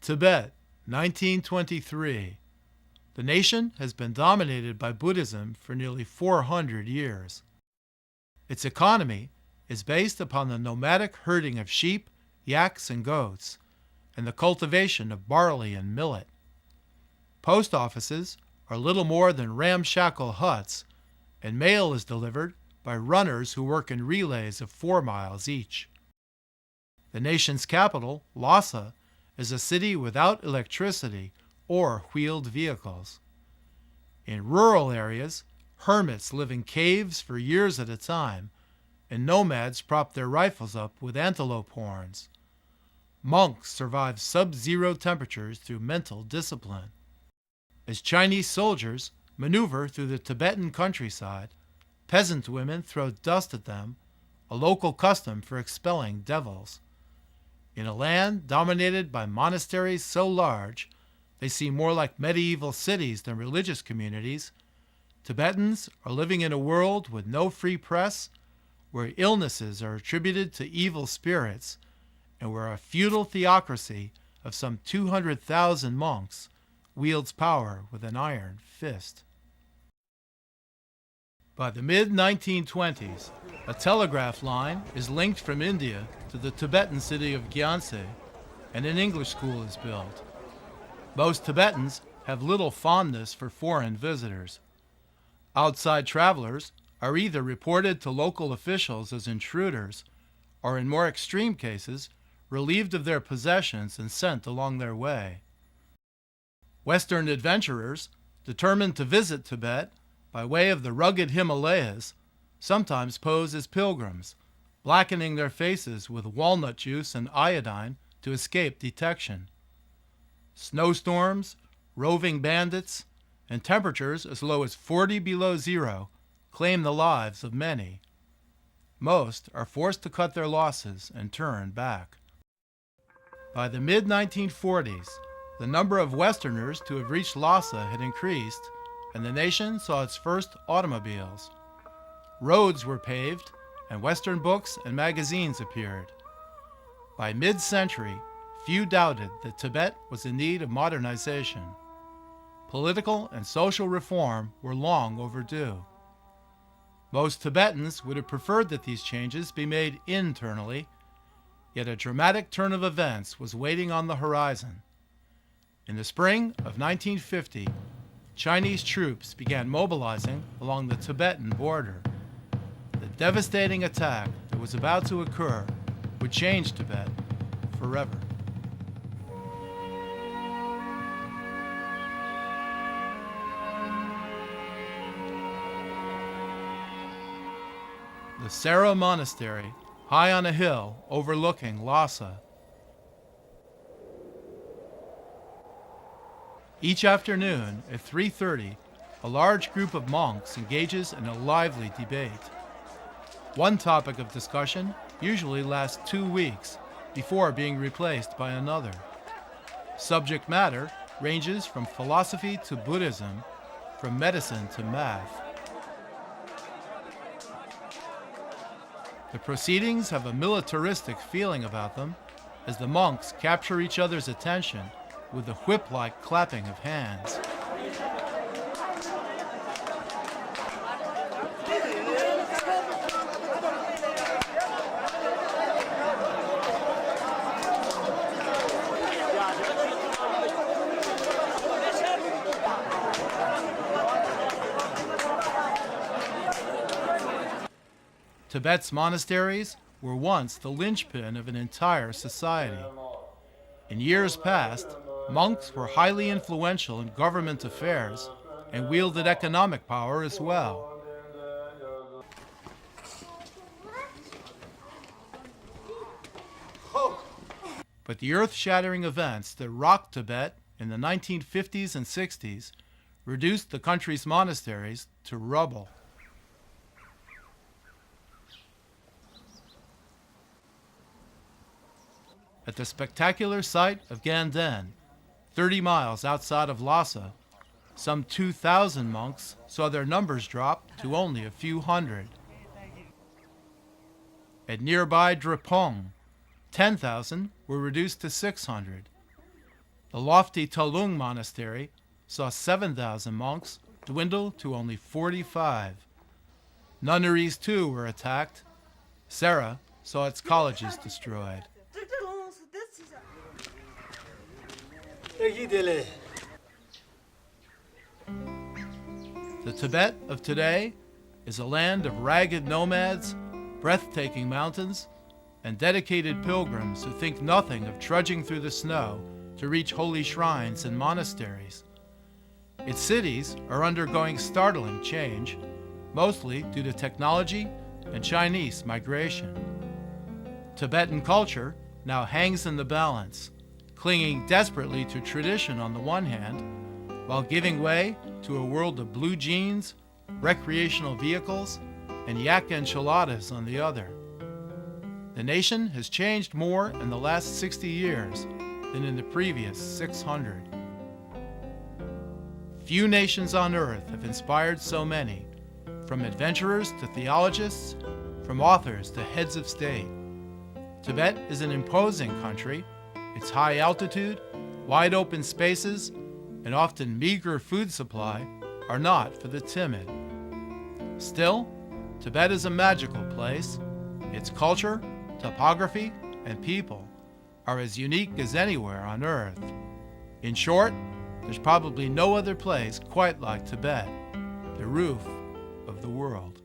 Tibet, 1923. The nation has been dominated by Buddhism for nearly 400 years. Its economy is based upon the nomadic herding of sheep, yaks, and goats, and the cultivation of barley and millet. Post offices are little more than ramshackle huts, and mail is delivered by runners who work in relays of 4 miles each. The nation's capital, Lhasa, is a city without electricity or wheeled vehicles. In rural areas, hermits live in caves for years at a time, and nomads prop their rifles up with antelope horns. Monks survive sub-zero temperatures through mental discipline. As Chinese soldiers maneuver through the Tibetan countryside, peasant women throw dust at them, a local custom for expelling devils. In a land dominated by monasteries so large they seem more like medieval cities than religious communities, Tibetans are living in a world with no free press, where illnesses are attributed to evil spirits, and where a feudal theocracy of some 200,000 monks wields power with an iron fist. By the mid-1920s, a telegraph line is linked from India to the Tibetan city of Gyantse, and an English school is built. Most Tibetans have little fondness for foreign visitors. Outside travelers are either reported to local officials as intruders, or in more extreme cases, relieved of their possessions and sent along their way. Western adventurers, determined to visit Tibet by way of the rugged Himalayas, sometimes pose as pilgrims, blackening their faces with walnut juice and iodine to escape detection. Snowstorms, roving bandits, and temperatures as low as 40 below zero claim the lives of many. Most are forced to cut their losses and turn back. By the mid-1940s, the number of Westerners to have reached Lhasa had increased, and the nation saw its first automobiles. Roads were paved, and Western books and magazines appeared. By mid-century, few doubted that Tibet was in need of modernization. Political and social reform were long overdue. Most Tibetans would have preferred that these changes be made internally, yet a dramatic turn of events was waiting on the horizon. In the spring of 1950, Chinese troops began mobilizing along the Tibetan border. The devastating attack that was about to occur would change Tibet forever. The Sera Monastery, high on a hill overlooking Lhasa. Each afternoon at 3:30, a large group of monks engages in a lively debate. One topic of discussion usually lasts 2 weeks before being replaced by another. Subject matter ranges from philosophy to Buddhism, from medicine to math. The proceedings have a militaristic feeling about them as the monks capture each other's attention with the whip-like clapping of hands. Tibet's monasteries were once the linchpin of an entire society. In years past, monks were highly influential in government affairs and wielded economic power as well. But the earth-shattering events that rocked Tibet in the 1950s and 60s reduced the country's monasteries to rubble. At the spectacular site of Ganden, 30 miles outside of Lhasa, some 2,000 monks saw their numbers drop to only a few hundred. At nearby Drepung, 10,000 were reduced to 600. The lofty Tulung Monastery saw 7,000 monks dwindle to only 45. Nunneries too were attacked. Serra saw its colleges destroyed. The Tibet of today is a land of ragged nomads, breathtaking mountains, and dedicated pilgrims who think nothing of trudging through the snow to reach holy shrines and monasteries. Its cities are undergoing startling change, mostly due to technology and Chinese migration. Tibetan culture now hangs in the balance, clinging desperately to tradition on the one hand, while giving way to a world of blue jeans, recreational vehicles, and yak enchiladas on the other. The nation has changed more in the last 60 years than in the previous 600. Few nations on earth have inspired so many, from adventurers to theologians, from authors to heads of state. Tibet is an imposing country. Its high altitude, wide open spaces, and often meager food supply are not for the timid. Still, Tibet is a magical place. Its culture, topography, and people are as unique as anywhere on Earth. In short, there's probably no other place quite like Tibet, the roof of the world.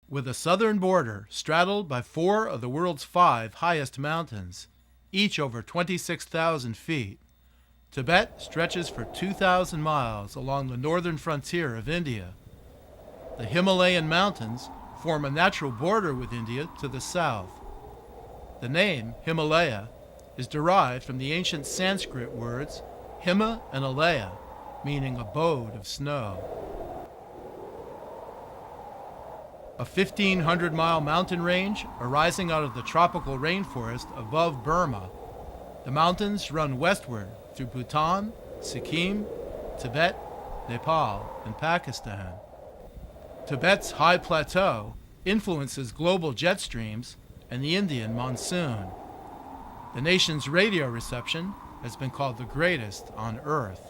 With a southern border straddled by 4 of the world's 5 highest mountains, each over 26,000 feet, Tibet stretches for 2,000 miles along the northern frontier of India. The Himalayan mountains form a natural border with India to the south. The name Himalaya is derived from the ancient Sanskrit words Hima and Alaya, meaning abode of snow. A 1,500-mile mountain range arising out of the tropical rainforest above Burma. The mountains run westward through Bhutan, Sikkim, Tibet, Nepal, and Pakistan. Tibet's high plateau influences global jet streams and the Indian monsoon. The nation's radio reception has been called the greatest on Earth.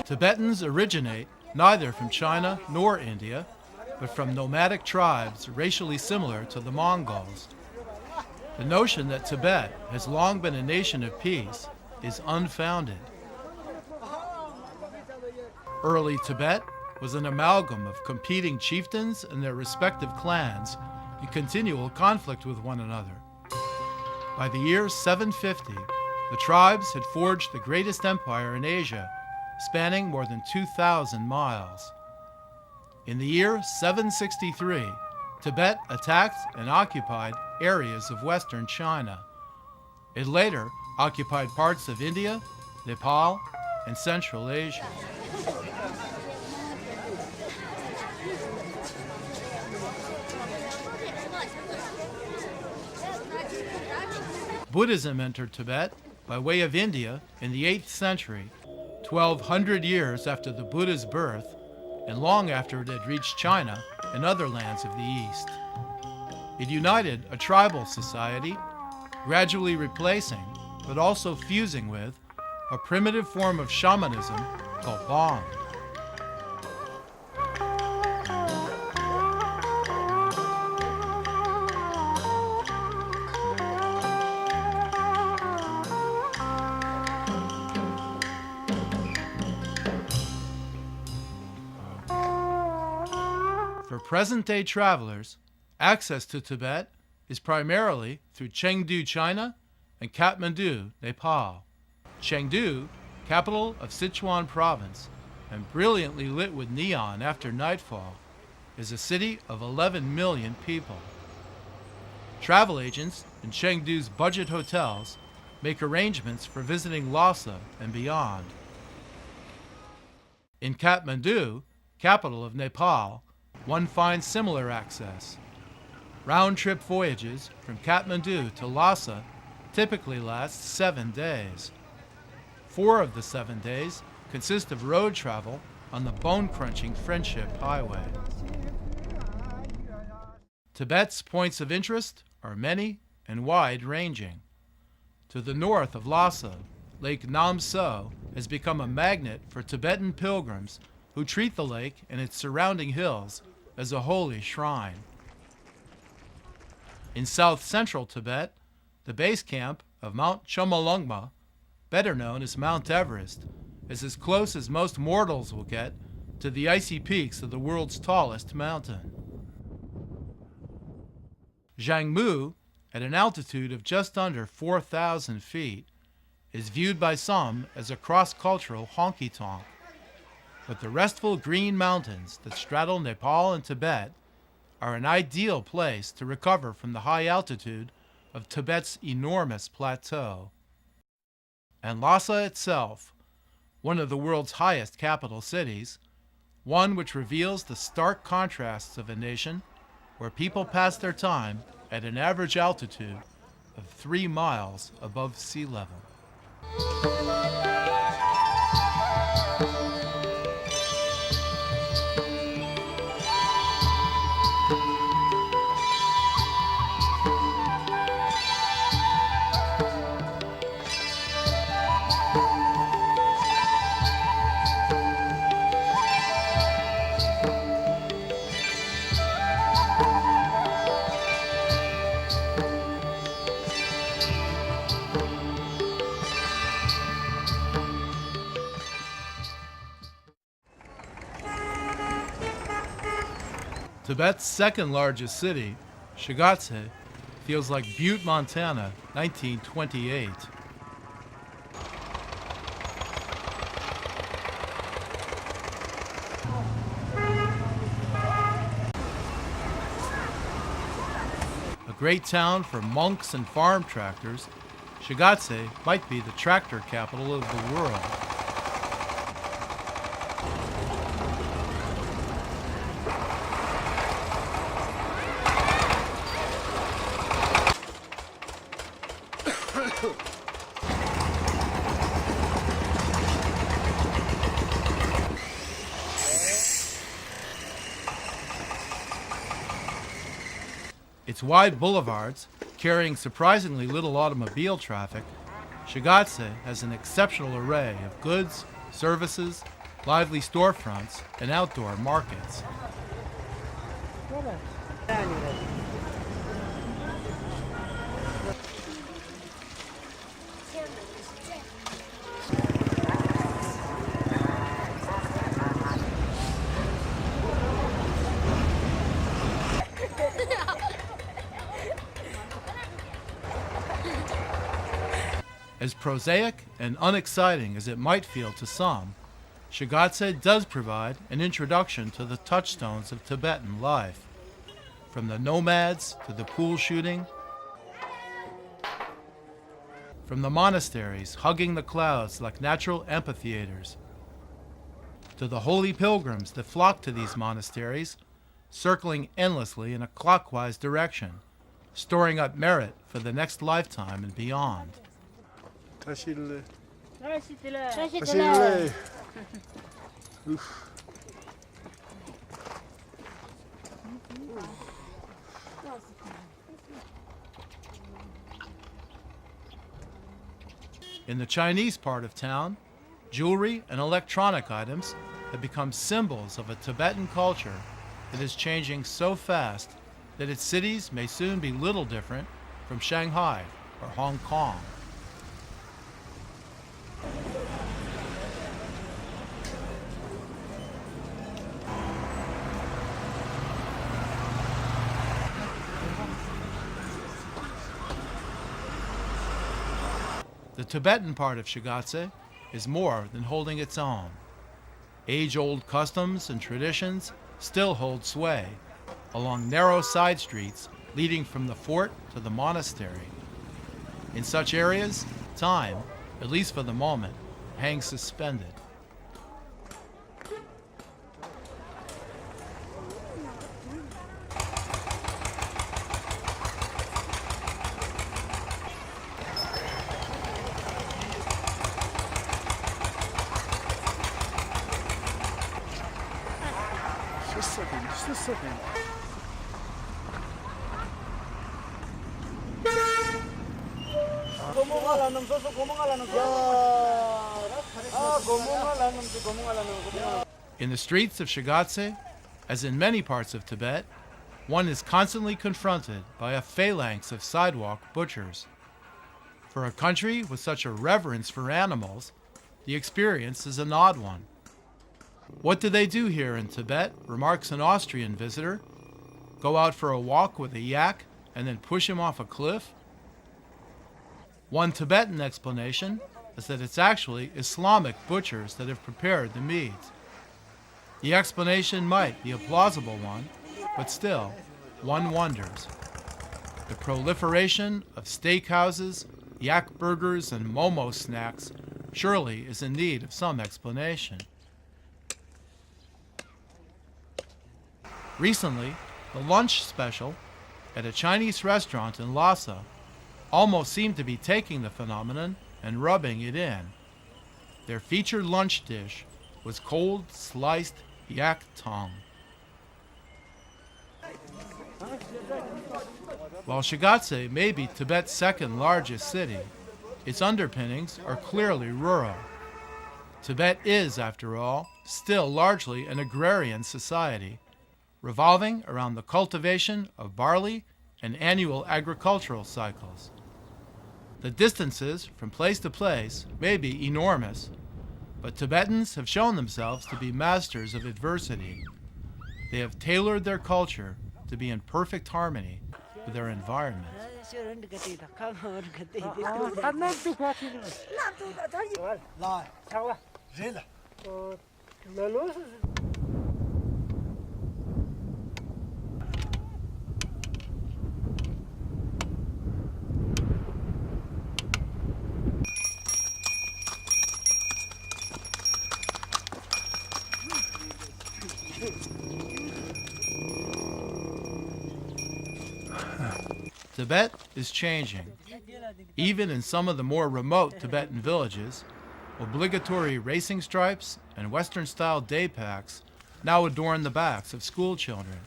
Tibetans originate neither from China nor India, but from nomadic tribes racially similar to the Mongols. The notion that Tibet has long been a nation of peace is unfounded. Early Tibet was an amalgam of competing chieftains and their respective clans in continual conflict with one another. By the year 750, the tribes had forged the greatest empire in Asia, spanning more than 2,000 miles. In the year 763, Tibet attacked and occupied areas of western China. It later occupied parts of India, Nepal, and Central Asia. Buddhism entered Tibet by way of India in the 8th century, 1,200 years after the Buddha's birth, and long after it had reached China and other lands of the East. It united a tribal society, gradually replacing, but also fusing with, a primitive form of shamanism called Bong. For present-day travelers, access to Tibet is primarily through Chengdu, China, and Kathmandu, Nepal. Chengdu, capital of Sichuan province, and brilliantly lit with neon after nightfall, is a city of 11 million people. Travel agents in Chengdu's budget hotels make arrangements for visiting Lhasa and beyond. In Kathmandu, capital of Nepal, one finds similar access. Round-trip voyages from Kathmandu to Lhasa typically last 7 days. 4 of the 7 days consist of road travel on the bone-crunching Friendship Highway. Tibet's points of interest are many and wide-ranging. To the north of Lhasa, Lake Nam So has become a magnet for Tibetan pilgrims who treat the lake and its surrounding hills as a holy shrine. In south-central Tibet, the base camp of Mount Chomolungma, better known as Mount Everest, is as close as most mortals will get to the icy peaks of the world's tallest mountain. Zhangmu, at an altitude of just under 4,000 feet, is viewed by some as a cross-cultural honky-tonk. But the restful green mountains that straddle Nepal and Tibet are an ideal place to recover from the high altitude of Tibet's enormous plateau. And Lhasa itself, one of the world's highest capital cities, one which reveals the stark contrasts of a nation where people pass their time at an average altitude of 3 miles above sea level. Tibet's second largest city, Shigatse, feels like Butte, Montana, 1928. great town for monks and farm tractors, Shigatse might be the tractor capital of the world. Its wide boulevards, carrying surprisingly little automobile traffic, Shigatse has an exceptional array of goods, services, lively storefronts, and outdoor markets. As prosaic and unexciting as it might feel to some, Shigatse does provide an introduction to the touchstones of Tibetan life, from the nomads to the pool shooting, from the monasteries hugging the clouds like natural amphitheaters, to the holy pilgrims that flock to these monasteries, circling endlessly in a clockwise direction, storing up merit for the next lifetime and beyond. In the Chinese part of town, jewelry and electronic items have become symbols of a Tibetan culture that is changing so fast that its cities may soon be little different from Shanghai or Hong Kong. The Tibetan part of Shigatse is more than holding its own. Age-old customs and traditions still hold sway along narrow side streets leading from the fort to the monastery. In such areas, time, at least for the moment, hangs suspended. Just a second. In the streets of Shigatse, as in many parts of Tibet, one is constantly confronted by a phalanx of sidewalk butchers. For a country with such a reverence for animals, the experience is an odd one. What do they do here in Tibet, remarks an Austrian visitor? Go out for a walk with a yak and then push him off a cliff? One Tibetan explanation is that it's actually Islamic butchers that have prepared the meat. The explanation might be a plausible one, but still, one wonders. The proliferation of steakhouses, yak burgers, and momo snacks surely is in need of some explanation. Recently, the lunch special at a Chinese restaurant in Lhasa almost seemed to be taking the phenomenon and rubbing it in. Their featured lunch dish was cold, sliced yak tongue. While Shigatse may be Tibet's second largest city, its underpinnings are clearly rural. Tibet is, after all, still largely an agrarian society, revolving around the cultivation of barley and annual agricultural cycles. The distances from place to place may be enormous, but Tibetans have shown themselves to be masters of adversity. They have tailored their culture to be in perfect harmony with their environment. Tibet is changing. Even in some of the more remote Tibetan villages, obligatory racing stripes and Western-style day packs now adorn the backs of school children.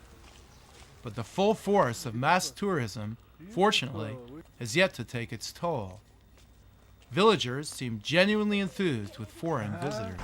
But the full force of mass tourism, fortunately, has yet to take its toll. Villagers seem genuinely enthused with foreign visitors.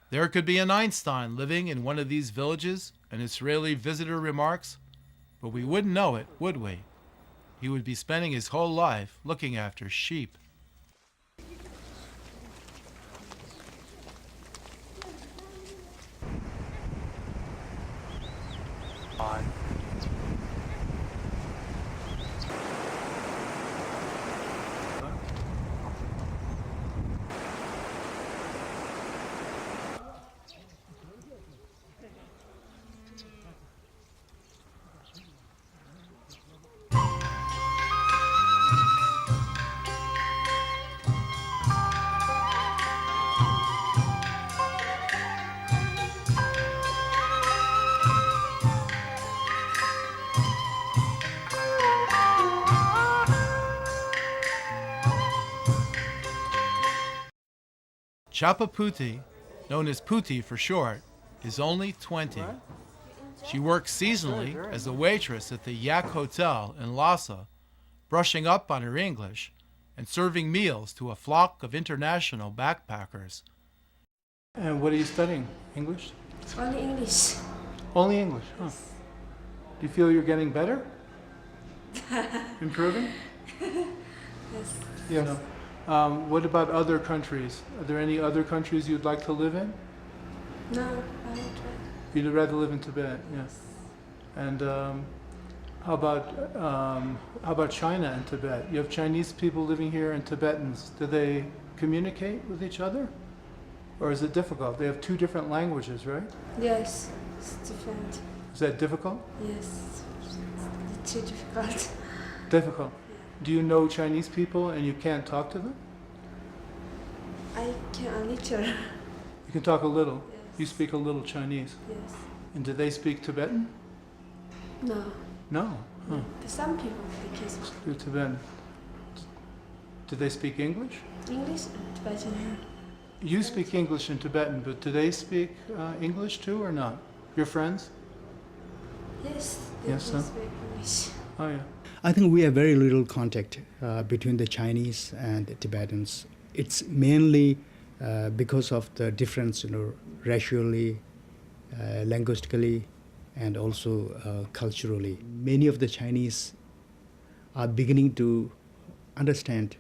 There could be an Einstein living in one of these villages, an Israeli visitor remarks, but we wouldn't know it, would we? He would be spending his whole life looking after sheep. Chapaputi, known as Puti for short, is only 20. She works seasonally as a waitress at the Yak Hotel in Lhasa, brushing up on her English and serving meals to a flock of international backpackers. And what are you studying? English? Only English. Only English, huh? Do you feel you're getting better? Improving? Yes. Yes. What about other countries? Are there any other countries you'd like to live in? No, I don't try. You'd rather live in Tibet, yes. And how about China and Tibet? You have Chinese people living here and Tibetans. Do they communicate with each other? Or is it difficult? They have two different languages, right? Yes, it's different. Is that difficult? Yes, it's too difficult. Difficult. Do you know Chinese people and you can't talk to them? I can a little. You can talk a little. Yes. You speak a little Chinese. Yes. And do they speak Tibetan? No. No. Huh. Some people because Do Tibetan. Do they speak English? English and Tibetan. You speak English and Tibetan, but do they speak English too or not? Your friends? Yes. They Yes, can sir. speak English. Oh yeah. I think we have very little contact between the Chinese and the Tibetans. It's mainly because of the difference, racially, linguistically, and also culturally. Many of the Chinese are beginning to understand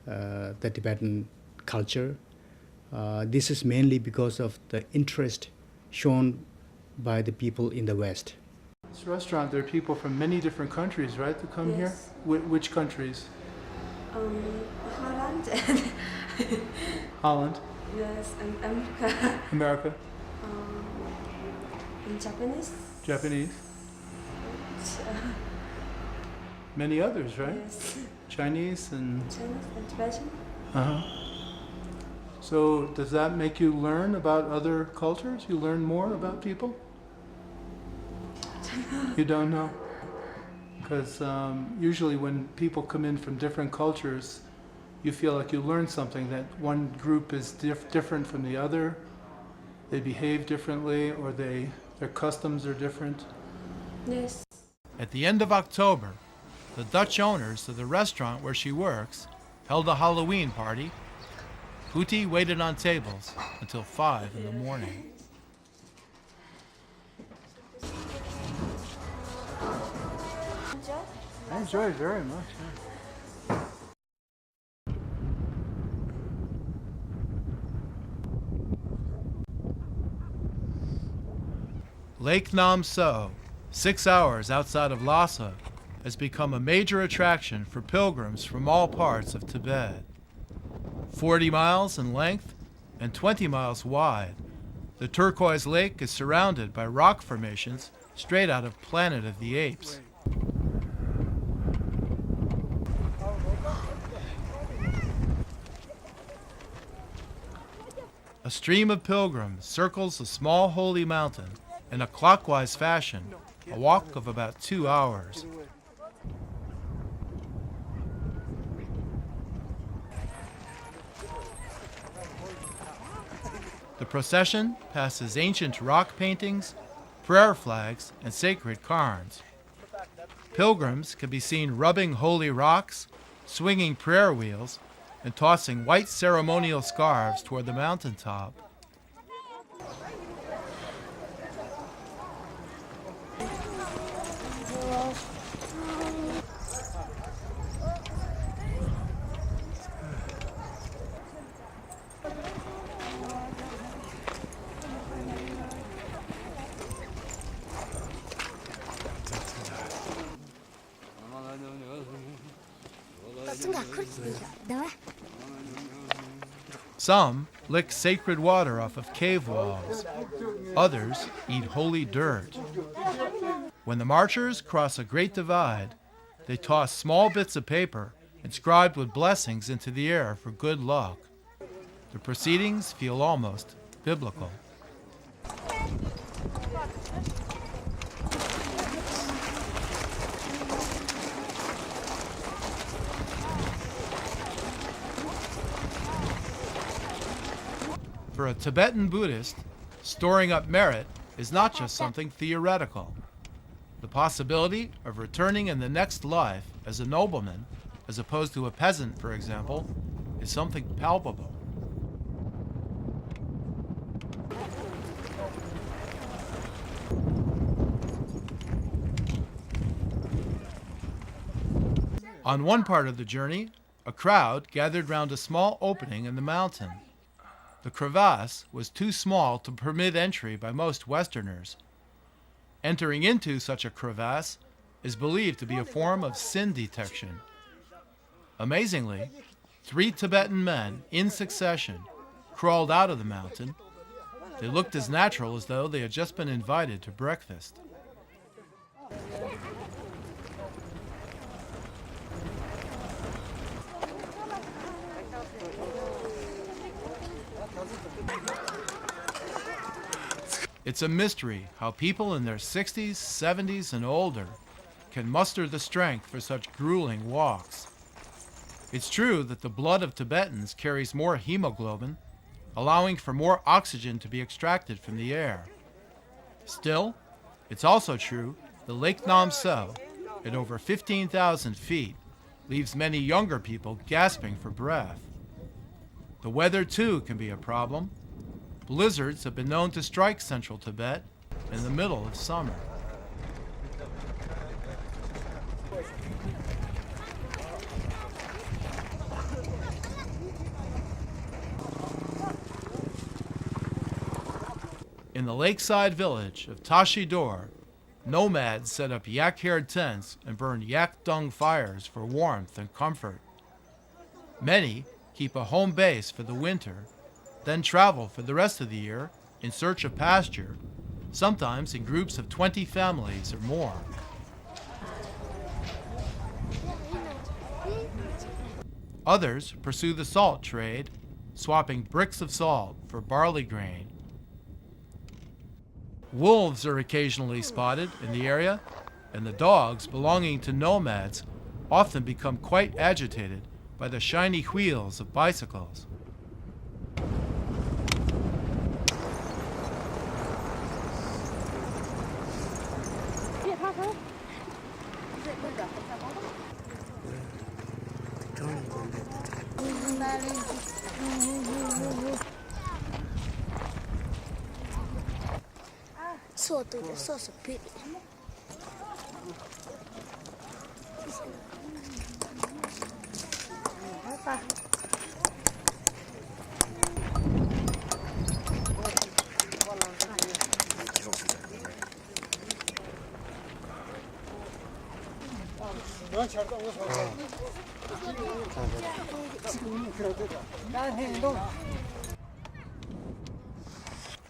the Tibetan culture. This is mainly because of the interest shown by the people in the West. This restaurant, there are people from many different countries, right, that come here? Yes. Which countries? Holland and Holland, yes, and America. America, And Japanese. Japanese, Uh, many others, right? Yes. Chinese and Chinese and Tibetan. uh-huh. So does that make you learn about other cultures? You learn more about people? You don't know? Because usually when people come in from different cultures, you feel like you learn something, that one group is different from the other, they behave differently, or their customs are different. Yes. At the end of October, the Dutch owners of the restaurant where she works held a Halloween party. Puti waited on tables until 5 in the morning. I enjoy it very much. Yeah. Lake Nam So, 6 hours outside of Lhasa, has become a major attraction for pilgrims from all parts of Tibet. 40 miles in length and 20 miles wide, the turquoise lake is surrounded by rock formations straight out of Planet of the Apes. A stream of pilgrims circles the small holy mountain in a clockwise fashion, a walk of about 2 hours. The procession passes ancient rock paintings, prayer flags, and sacred cairns. Pilgrims can be seen rubbing holy rocks, swinging prayer wheels, and tossing white ceremonial scarves toward the mountaintop. Some lick sacred water off of cave walls. Others eat holy dirt. When the marchers cross a great divide, they toss small bits of paper inscribed with blessings into the air for good luck. The proceedings feel almost biblical. For a Tibetan Buddhist, storing up merit is not just something theoretical. The possibility of returning in the next life as a nobleman, as opposed to a peasant, for example, is something palpable. On one part of the journey, a crowd gathered round a small opening in the mountain. The crevasse was too small to permit entry by most Westerners. Entering into such a crevasse is believed to be a form of sin detection. Amazingly, 3 Tibetan men in succession crawled out of the mountain. They looked as natural as though they had just been invited to breakfast. It's a mystery how people in their 60s, 70s, and older can muster the strength for such grueling walks. It's true that the blood of Tibetans carries more hemoglobin, allowing for more oxygen to be extracted from the air. Still, it's also true that Lake Nam So, at over 15,000 feet, leaves many younger people gasping for breath. The weather, too, can be a problem. Blizzards have been known to strike central Tibet in the middle of summer. In the lakeside village of Tashi Dor, nomads set up yak-haired tents and burn yak dung fires for warmth and comfort. Many keep a home base for the winter, then travel for the rest of the year in search of pasture, sometimes in groups of 20 families or more. Others pursue the salt trade, swapping bricks of salt for barley grain. Wolves are occasionally spotted in the area, and the dogs belonging to nomads often become quite agitated by the shiny wheels of bicycles.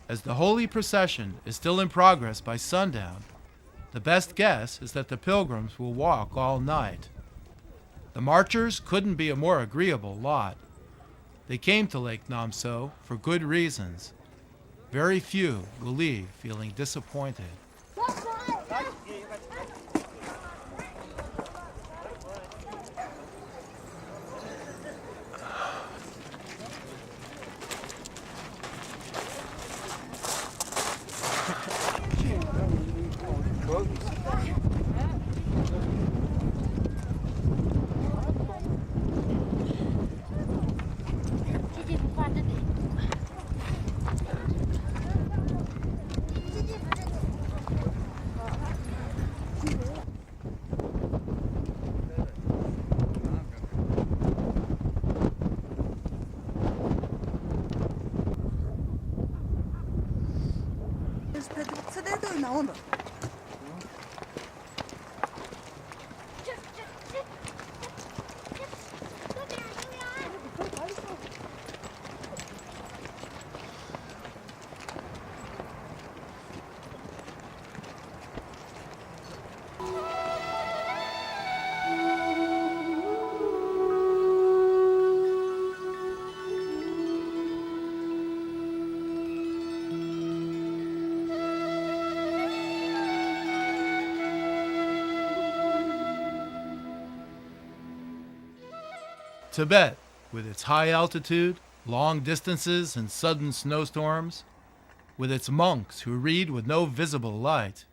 As the holy procession is still in progress by sundown, the best guess is that the pilgrims will walk all night. The marchers couldn't be a more agreeable lot. They came to Lake Namso for good reasons. Very few will leave feeling disappointed. Tibet, with its high altitude, long distances, and sudden snowstorms, with its monks who read with no visible light.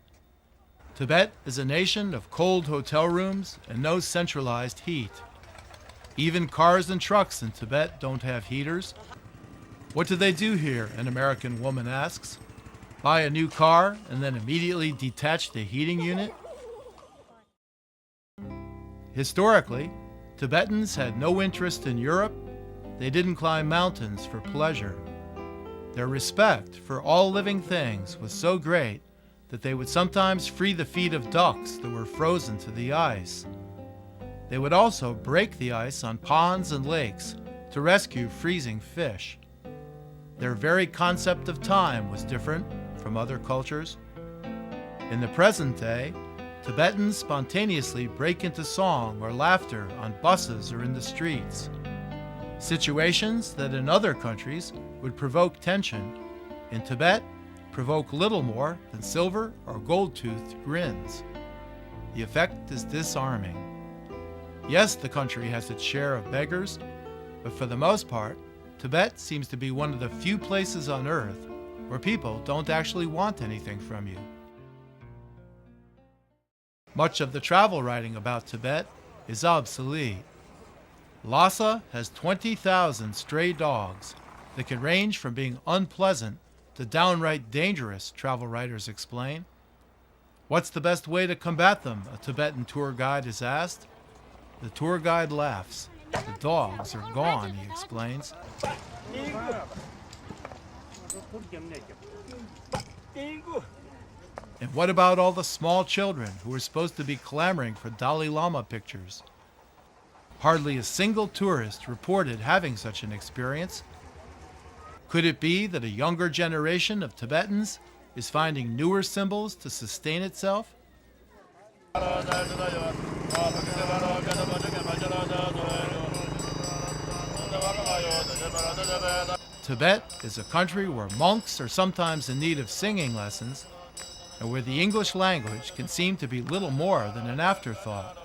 Tibet is a nation of cold hotel rooms and no centralized heat. Even cars and trucks in Tibet don't have heaters. What do they do here, an American woman asks? Buy a new car and then immediately detach the heating unit? Historically, Tibetans had no interest in Europe. They didn't climb mountains for pleasure. Their respect for all living things was so great that they would sometimes free the feet of ducks that were frozen to the ice. They would also break the ice on ponds and lakes to rescue freezing fish. Their very concept of time was different from other cultures. In the present day, Tibetans spontaneously break into song or laughter on buses or in the streets. Situations that in other countries would provoke tension, in Tibet provoke little more than silver or gold-toothed grins. The effect is disarming. Yes, the country has its share of beggars, but for the most part, Tibet seems to be one of the few places on earth where people don't actually want anything from you. Much of the travel writing about Tibet is obsolete. Lhasa has 20,000 stray dogs that can range from being unpleasant to downright dangerous, travel writers explain. What's the best way to combat them, a Tibetan tour guide is asked. The tour guide laughs. The dogs are gone, he explains. And what about all the small children who are supposed to be clamoring for Dalai Lama pictures? Hardly a single tourist reported having such an experience. Could it be that a younger generation of Tibetans is finding newer symbols to sustain itself? Tibet is a country where monks are sometimes in need of singing lessons, and where the English language can seem to be little more than an afterthought.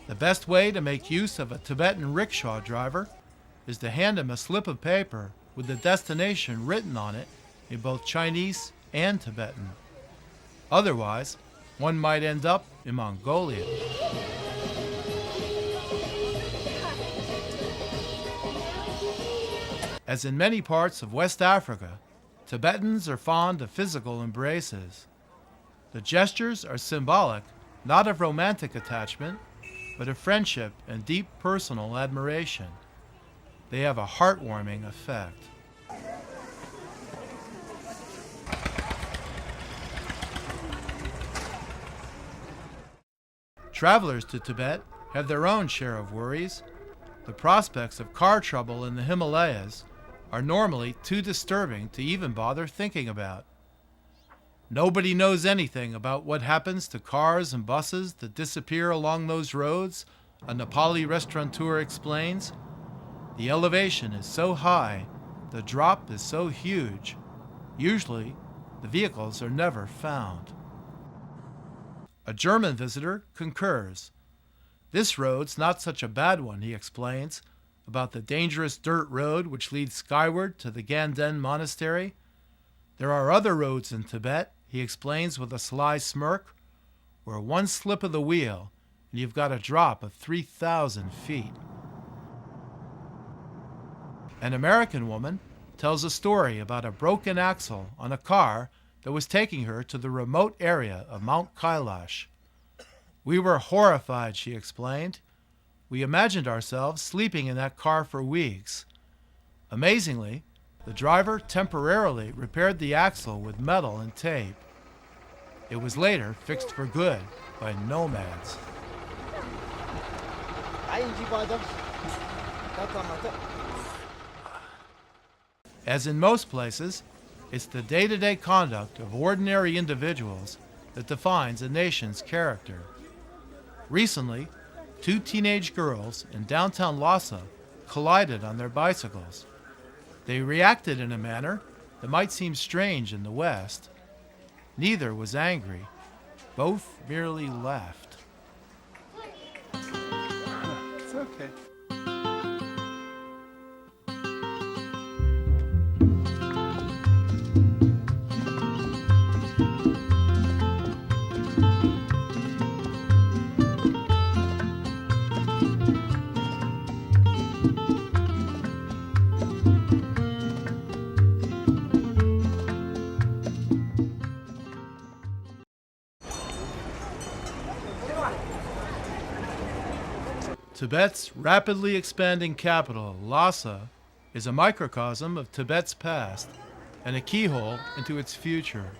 The best way to make use of a Tibetan rickshaw driver is to hand him a slip of paper with the destination written on it in both Chinese and Tibetan. Otherwise, one might end up in Mongolia. As in many parts of West Africa, Tibetans are fond of physical embraces. The gestures are symbolic, not of romantic attachment, but of friendship and deep personal admiration. They have a heartwarming effect. Travelers to Tibet have their own share of worries. The prospects of car trouble in the Himalayas are normally too disturbing to even bother thinking about. Nobody knows anything about what happens to cars and buses that disappear along those roads, a Nepali restaurateur explains. The elevation is so high, the drop is so huge. Usually, the vehicles are never found. A German visitor concurs. This road's not such a bad one, he explains, about the dangerous dirt road which leads skyward to the Ganden Monastery. There are other roads in Tibet, he explains with a sly smirk, where one slip of the wheel and you've got a drop of 3,000 feet. An American woman tells a story about a broken axle on a car that was taking her to the remote area of Mount Kailash. We were horrified, she explained. We imagined ourselves sleeping in that car for weeks. Amazingly, the driver temporarily repaired the axle with metal and tape. It was later fixed for good by nomads. As in most places, it's the day-to-day conduct of ordinary individuals that defines a nation's character. Recently, 2 teenage girls in downtown Lhasa collided on their bicycles. They reacted in a manner that might seem strange in the West. Neither was angry. Both merely laughed. It's okay. Tibet's rapidly expanding capital, Lhasa, is a microcosm of Tibet's past and a keyhole into its future.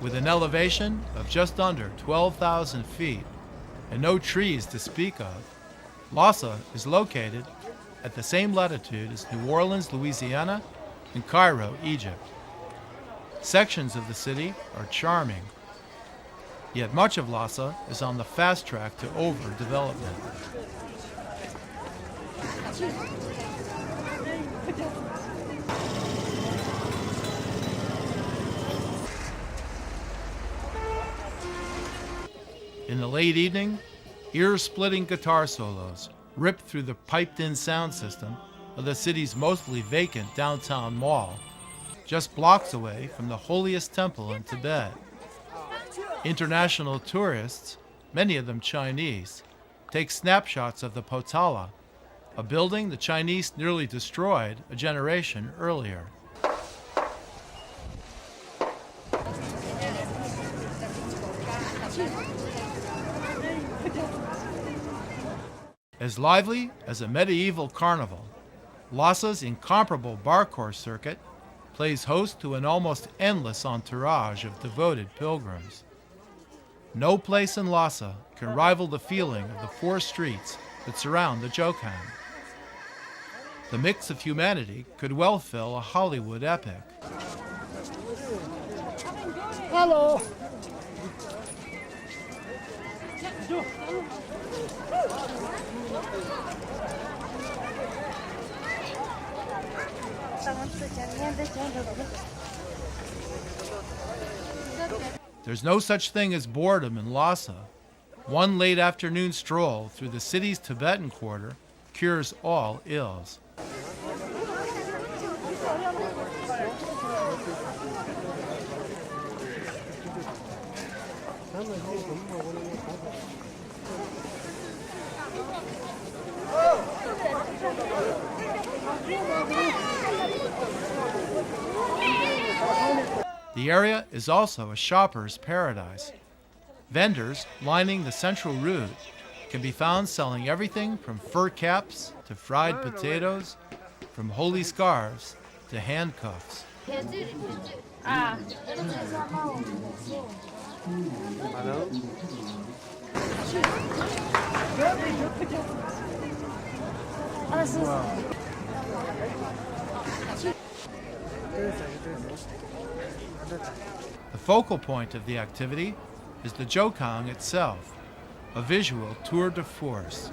With an elevation of just under 12,000 feet and no trees to speak of, Lhasa is located at the same latitude as New Orleans, Louisiana, and Cairo, Egypt. Sections of the city are charming, yet much of Lhasa is on the fast track to overdevelopment. In the late evening, ear-splitting guitar solos rip through the piped-in sound system of the city's mostly vacant downtown mall, just blocks away from the holiest temple in Tibet. International tourists, many of them Chinese, take snapshots of the Potala, a building the Chinese nearly destroyed a generation earlier. As lively as a medieval carnival, Lhasa's incomparable bar course circuit plays host to an almost endless entourage of devoted pilgrims. No place in Lhasa can rival the feeling of the 4 streets that surround the Jokhan. The mix of humanity could well fill a Hollywood epic. Hello. There's no such thing as boredom in Lhasa. One late afternoon stroll through the city's Tibetan quarter cures all ills. The area is also a shopper's paradise. Vendors lining the central route can be found selling everything from fur caps to fried potatoes, from holy scarves to handcuffs. The focal point of the activity is the Jokang itself, a visual tour de force.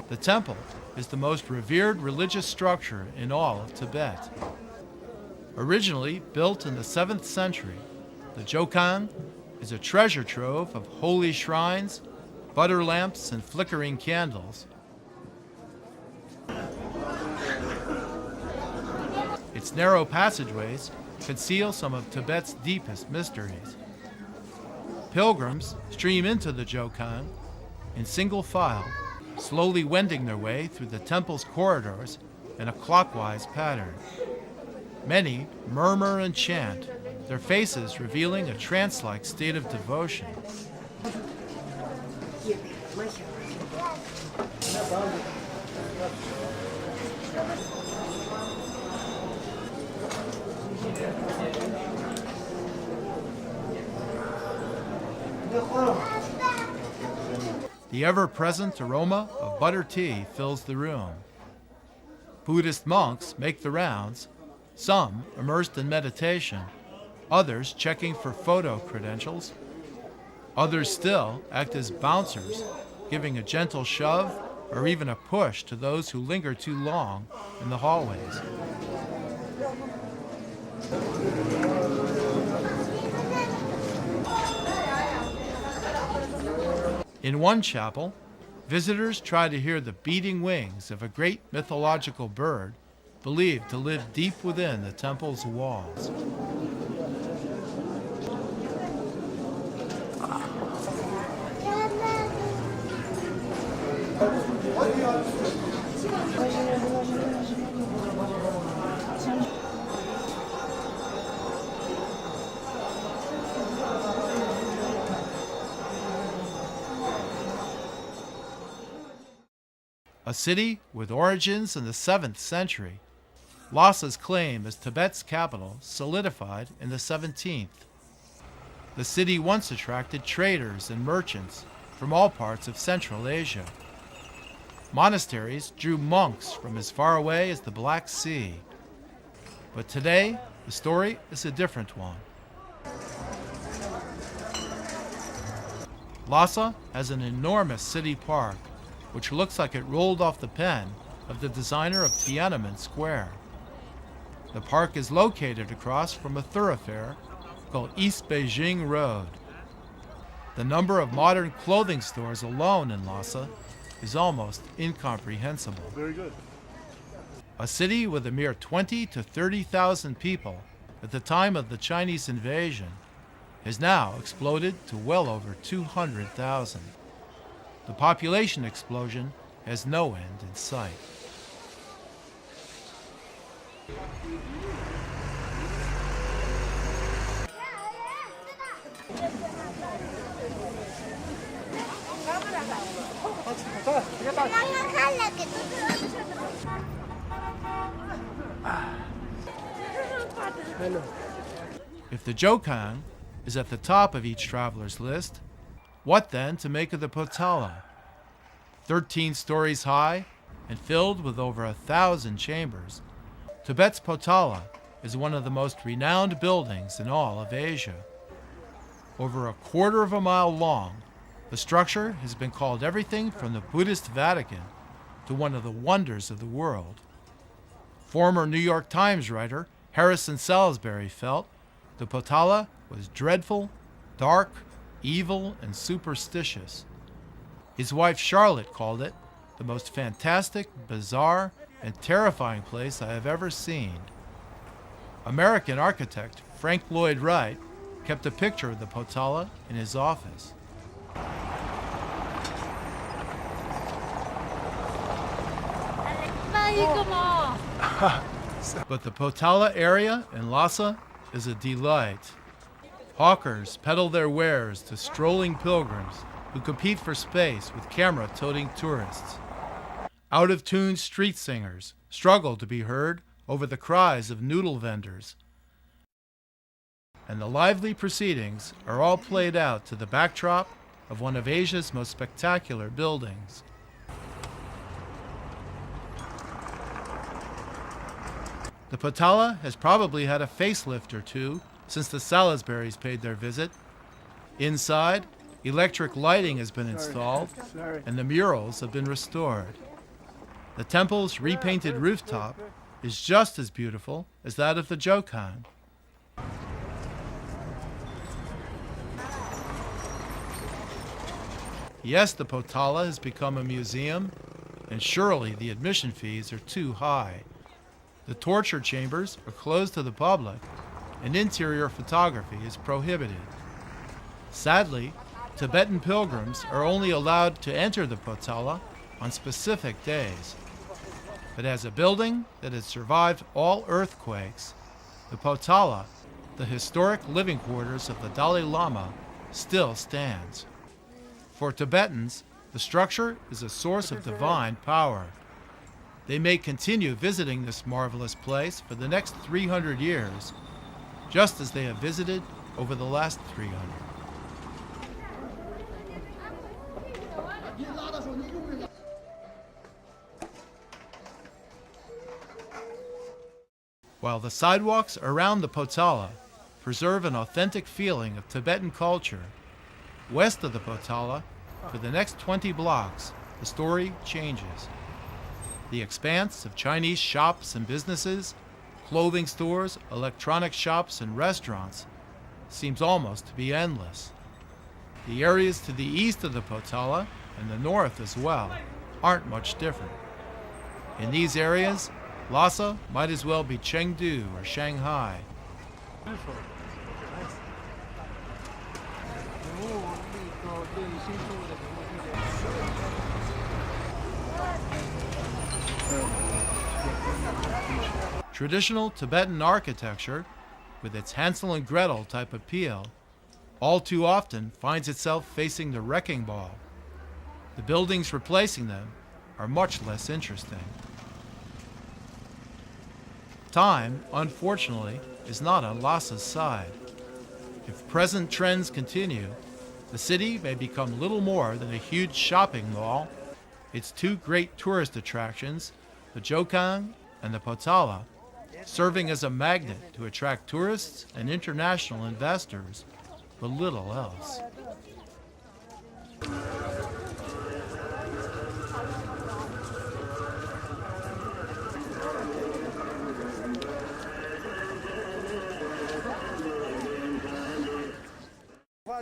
The temple is the most revered religious structure in all of Tibet. Originally built in the 7th century, the Jokang is a treasure trove of holy shrines, butter lamps, and flickering candles. Its narrow passageways conceal some of Tibet's deepest mysteries. Pilgrims stream into the Jokang in single file, slowly wending their way through the temple's corridors in a clockwise pattern. Many murmur and chant, their faces revealing a trance-like state of devotion. The ever-present aroma of butter tea fills the room. Buddhist monks make the rounds, some immersed in meditation, others checking for photo credentials. Others still act as bouncers, giving a gentle shove or even a push to those who linger too long in the hallways. In one chapel, visitors try to hear the beating wings of a great mythological bird believed to live deep within the temple's walls. A city with origins in the 7th century, Lhasa's claim as Tibet's capital solidified in the 17th. The city once attracted traders and merchants from all parts of Central Asia. Monasteries drew monks from as far away as the Black Sea. But today, the story is a different one. Lhasa has an enormous city park, which looks like it rolled off the pen of the designer of Tiananmen Square. The park is located across from a thoroughfare called East Beijing Road. The number of modern clothing stores alone in Lhasa is almost incomprehensible. Very good. A city with a mere 20 to 30,000 people at the time of the Chinese invasion has now exploded to well over 200,000. The population explosion has no end in sight. If the Jokang is at the top of each traveler's list, what then to make of the Potala? 13 stories high and filled with over 1,000 chambers, Tibet's Potala is one of the most renowned buildings in all of Asia. Over a quarter of a mile long, the structure has been called everything from the Buddhist Vatican to one of the wonders of the world. Former New York Times writer Harrison Salisbury felt the Potala was dreadful, dark, evil, and superstitious. His wife Charlotte called it the most fantastic, bizarre, and terrifying place I have ever seen. American architect Frank Lloyd Wright kept a picture of the Potala in his office. But the Potala area in Lhasa is a delight. Hawkers peddle their wares to strolling pilgrims who compete for space with camera-toting tourists. Out-of-tune street singers struggle to be heard over the cries of noodle vendors. And the lively proceedings are all played out to the backdrop of one of Asia's most spectacular buildings. The Potala has probably had a facelift or two since the Salisburys paid their visit. Inside, electric lighting has been installed and the murals have been restored. The temple's repainted rooftop is just as beautiful as that of the Jokang. Yes, the Potala has become a museum, and surely the admission fees are too high. The torture chambers are closed to the public, and interior photography is prohibited. Sadly, Tibetan pilgrims are only allowed to enter the Potala on specific days. But as a building that has survived all earthquakes, the Potala, the historic living quarters of the Dalai Lama, still stands. For Tibetans, the structure is a source of divine power. They may continue visiting this marvelous place for the next 300 years, just as they have visited over the last 300. While the sidewalks around the Potala preserve an authentic feeling of Tibetan culture, west of the Potala, for the next 20 blocks, the story changes. The expanse of Chinese shops and businesses, clothing stores, electronic shops, and restaurants seems almost to be endless. The areas to the east of the Potala, and the north as well, aren't much different. In these areas, Lhasa might as well be Chengdu or Shanghai. Beautiful. Traditional Tibetan architecture, with its Hansel and Gretel type appeal, all too often finds itself facing the wrecking ball. The buildings replacing them are much less interesting. Time, unfortunately, is not on Lhasa's side. If present trends continue, the city may become little more than a huge shopping mall. Its two great tourist attractions, the Jokang and the Potala, serving as a magnet to attract tourists and international investors, but little else.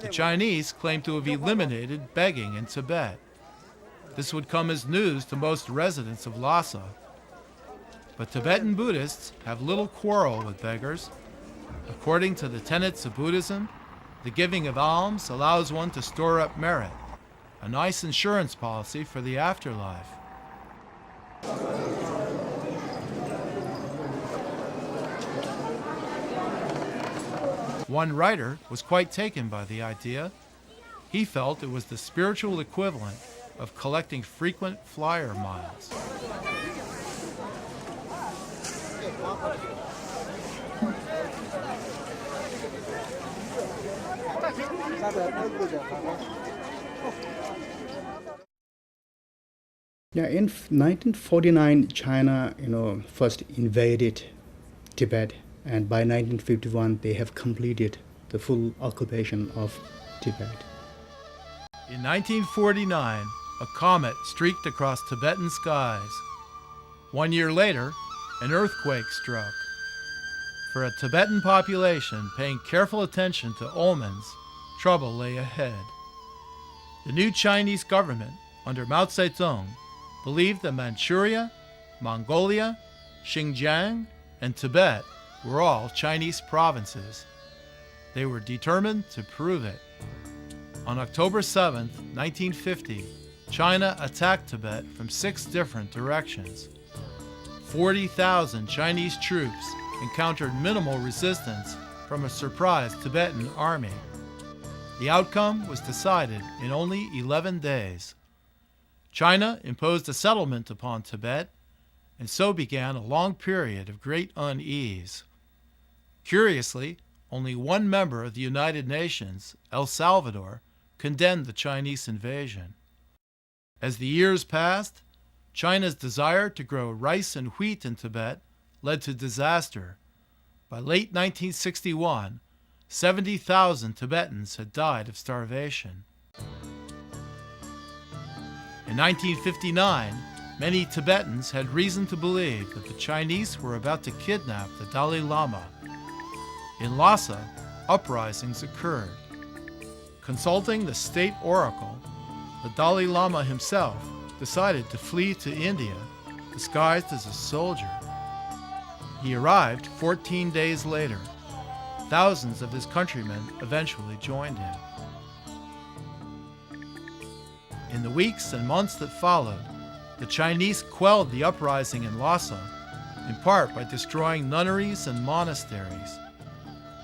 The Chinese claim to have eliminated begging in Tibet. This would come as news to most residents of Lhasa. But Tibetan Buddhists have little quarrel with beggars. According to the tenets of Buddhism, the giving of alms allows one to store up merit, a nice insurance policy for the afterlife. One writer was quite taken by the idea. He felt it was the spiritual equivalent of collecting frequent flyer miles. Yeah, in 1949, China, first invaded Tibet, and by 1951, they have completed the full occupation of Tibet. In 1949, a comet streaked across Tibetan skies. 1 year later, an earthquake struck. For a Tibetan population paying careful attention to omens, trouble lay ahead. The new Chinese government, under Mao Zedong, believed that Manchuria, Mongolia, Xinjiang, and Tibet were all Chinese provinces. They were determined to prove it. On October 7, 1950, China attacked Tibet from 6 different directions. 40,000 Chinese troops encountered minimal resistance from a surprised Tibetan army. The outcome was decided in only 11 days. China imposed a settlement upon Tibet, and so began a long period of great unease. Curiously, only one member of the United Nations, El Salvador, condemned the Chinese invasion. As the years passed, China's desire to grow rice and wheat in Tibet led to disaster. By late 1961, 70,000 Tibetans had died of starvation. In 1959, many Tibetans had reason to believe that the Chinese were about to kidnap the Dalai Lama. In Lhasa, uprisings occurred. Consulting the state oracle, the Dalai Lama himself decided to flee to India, disguised as a soldier. He arrived 14 days later. Thousands of his countrymen eventually joined him. In the weeks and months that followed, the Chinese quelled the uprising in Lhasa, in part by destroying nunneries and monasteries.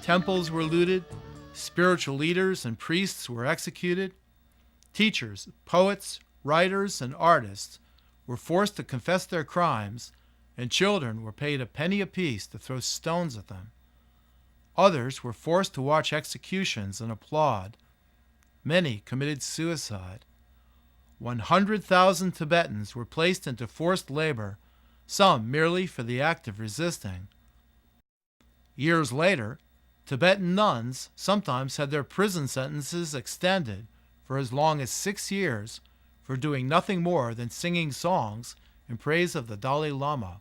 Temples were looted, spiritual leaders and priests were executed. Teachers, poets, writers, and artists were forced to confess their crimes, and children were paid a penny apiece to throw stones at them. Others were forced to watch executions and applaud. Many committed suicide. 100,000 Tibetans were placed into forced labor, some merely for the act of resisting. Years later, Tibetan nuns sometimes had their prison sentences extended for as long as 6 years for doing nothing more than singing songs in praise of the Dalai Lama.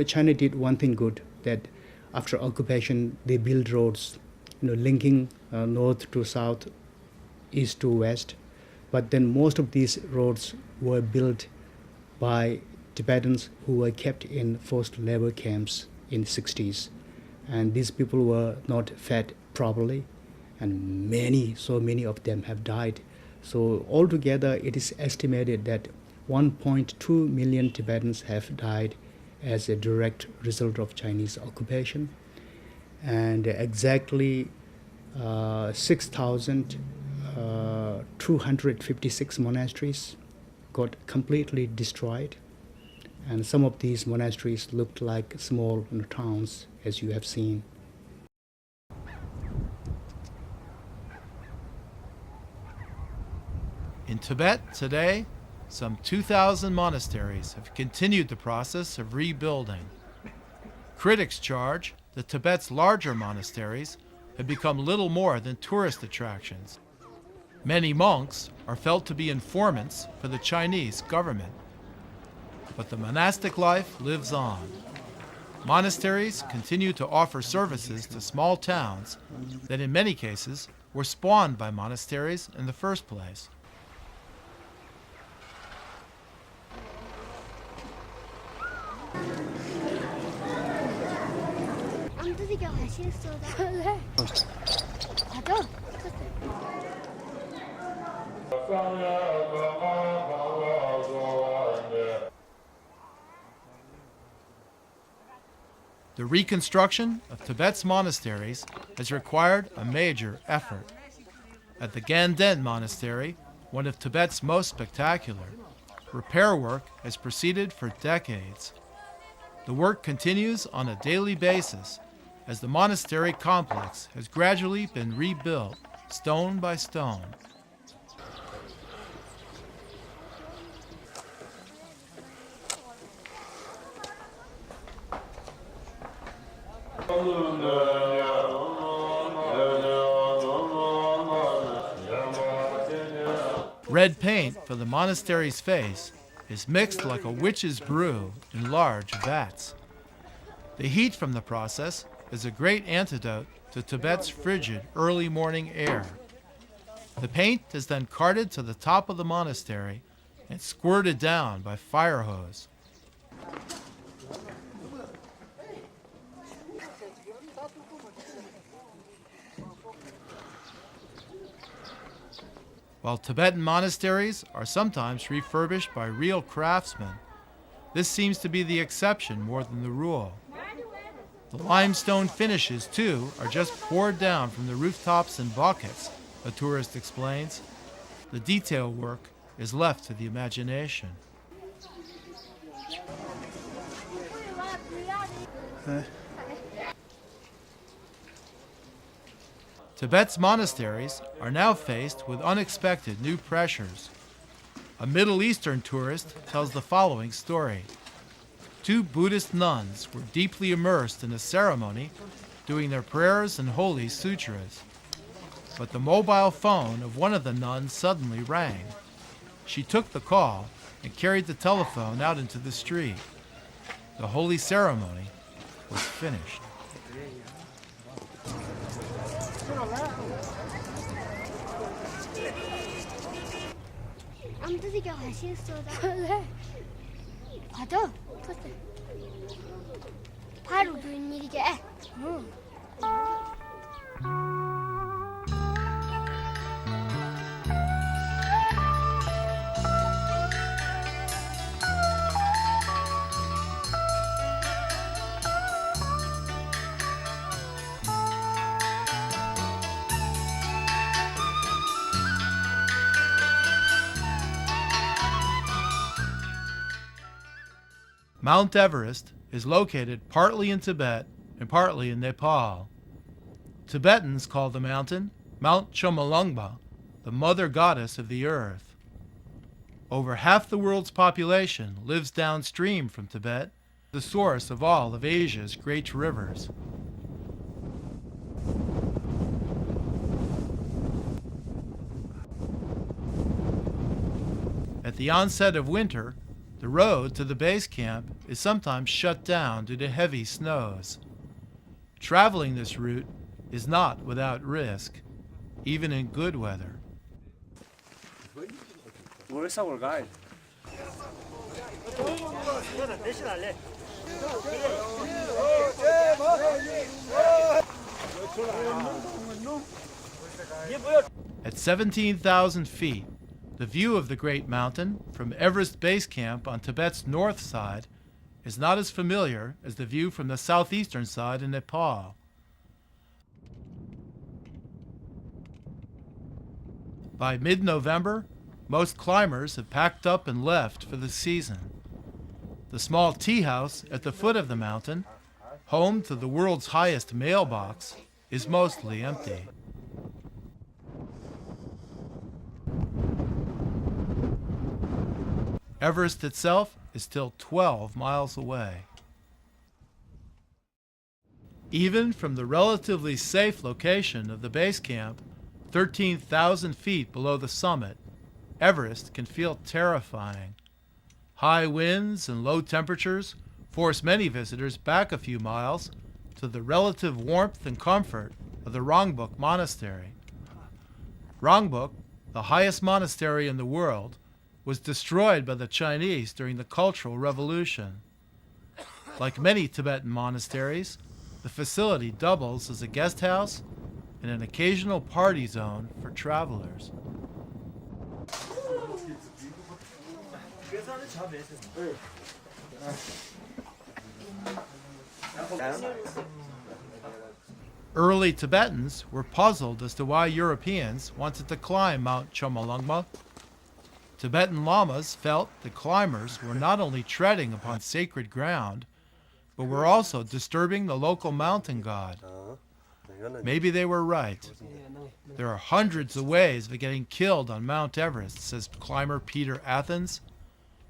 China did one thing good, that after occupation, they built roads, linking north to south, east to west. But then most of these roads were built by Tibetans who were kept in forced labor camps in the 60s. And these people were not fed properly, and so many of them have died. So altogether, it is estimated that 1.2 million Tibetans have died as a direct result of Chinese occupation. And exactly 6,256 monasteries got completely destroyed. And some of these monasteries looked like small towns, as you have seen. In Tibet today, some 2,000 monasteries have continued the process of rebuilding. Critics charge that Tibet's larger monasteries have become little more than tourist attractions. Many monks are felt to be informants for the Chinese government. But the monastic life lives on. Monasteries continue to offer services to small towns that in many cases were spawned by monasteries in the first place. The reconstruction of Tibet's monasteries has required a major effort. At the Ganden Monastery, one of Tibet's most spectacular, repair work has proceeded for decades. The work continues on a daily basis as the monastery complex has gradually been rebuilt, stone by stone. Red paint for the monastery's face is mixed like a witch's brew in large vats. The heat from the process is a great antidote to Tibet's frigid early morning air. The paint is then carted to the top of the monastery and squirted down by fire hose. While Tibetan monasteries are sometimes refurbished by real craftsmen, this seems to be the exception more than the rule. The limestone finishes, too, are just poured down from the rooftops in buckets, a tourist explains. The detail work is left to the imagination. Tibet's monasteries are now faced with unexpected new pressures. A Middle Eastern tourist tells the following story. Two Buddhist nuns were deeply immersed in a ceremony, doing their prayers and holy sutras. But the mobile phone of one of the nuns suddenly rang. She took the call and carried the telephone out into the street. The holy ceremony was finished. 바로 된 일이게. 응. Mount Everest is located partly in Tibet and partly in Nepal. Tibetans call the mountain Mount Chomolungma, the mother goddess of the earth. Over half the world's population lives downstream from Tibet, the source of all of Asia's great rivers. At the onset of winter, the road to the base camp is sometimes shut down due to heavy snows. Traveling this route is not without risk, even in good weather. Where's our guide? At 17,000 feet, the view of the Great Mountain from Everest Base Camp on Tibet's north side is not as familiar as the view from the southeastern side in Nepal. By mid-November, most climbers have packed up and left for the season. The small tea house at the foot of the mountain, home to the world's highest mailbox, is mostly empty. Everest itself is still 12 miles away. Even from the relatively safe location of the base camp, 13,000 feet below the summit, Everest can feel terrifying. High winds and low temperatures force many visitors back a few miles to the relative warmth and comfort of the Rongbuk Monastery. Rongbuk, the highest monastery in the world, was destroyed by the Chinese during the Cultural Revolution. Like many Tibetan monasteries, the facility doubles as a guest house and an occasional party zone for travelers. Early Tibetans were puzzled as to why Europeans wanted to climb Mount Chomolungma. Tibetan lamas felt that climbers were not only treading upon sacred ground, but were also disturbing the local mountain god. Maybe they were right. There are hundreds of ways of getting killed on Mount Everest, says climber Peter Athens.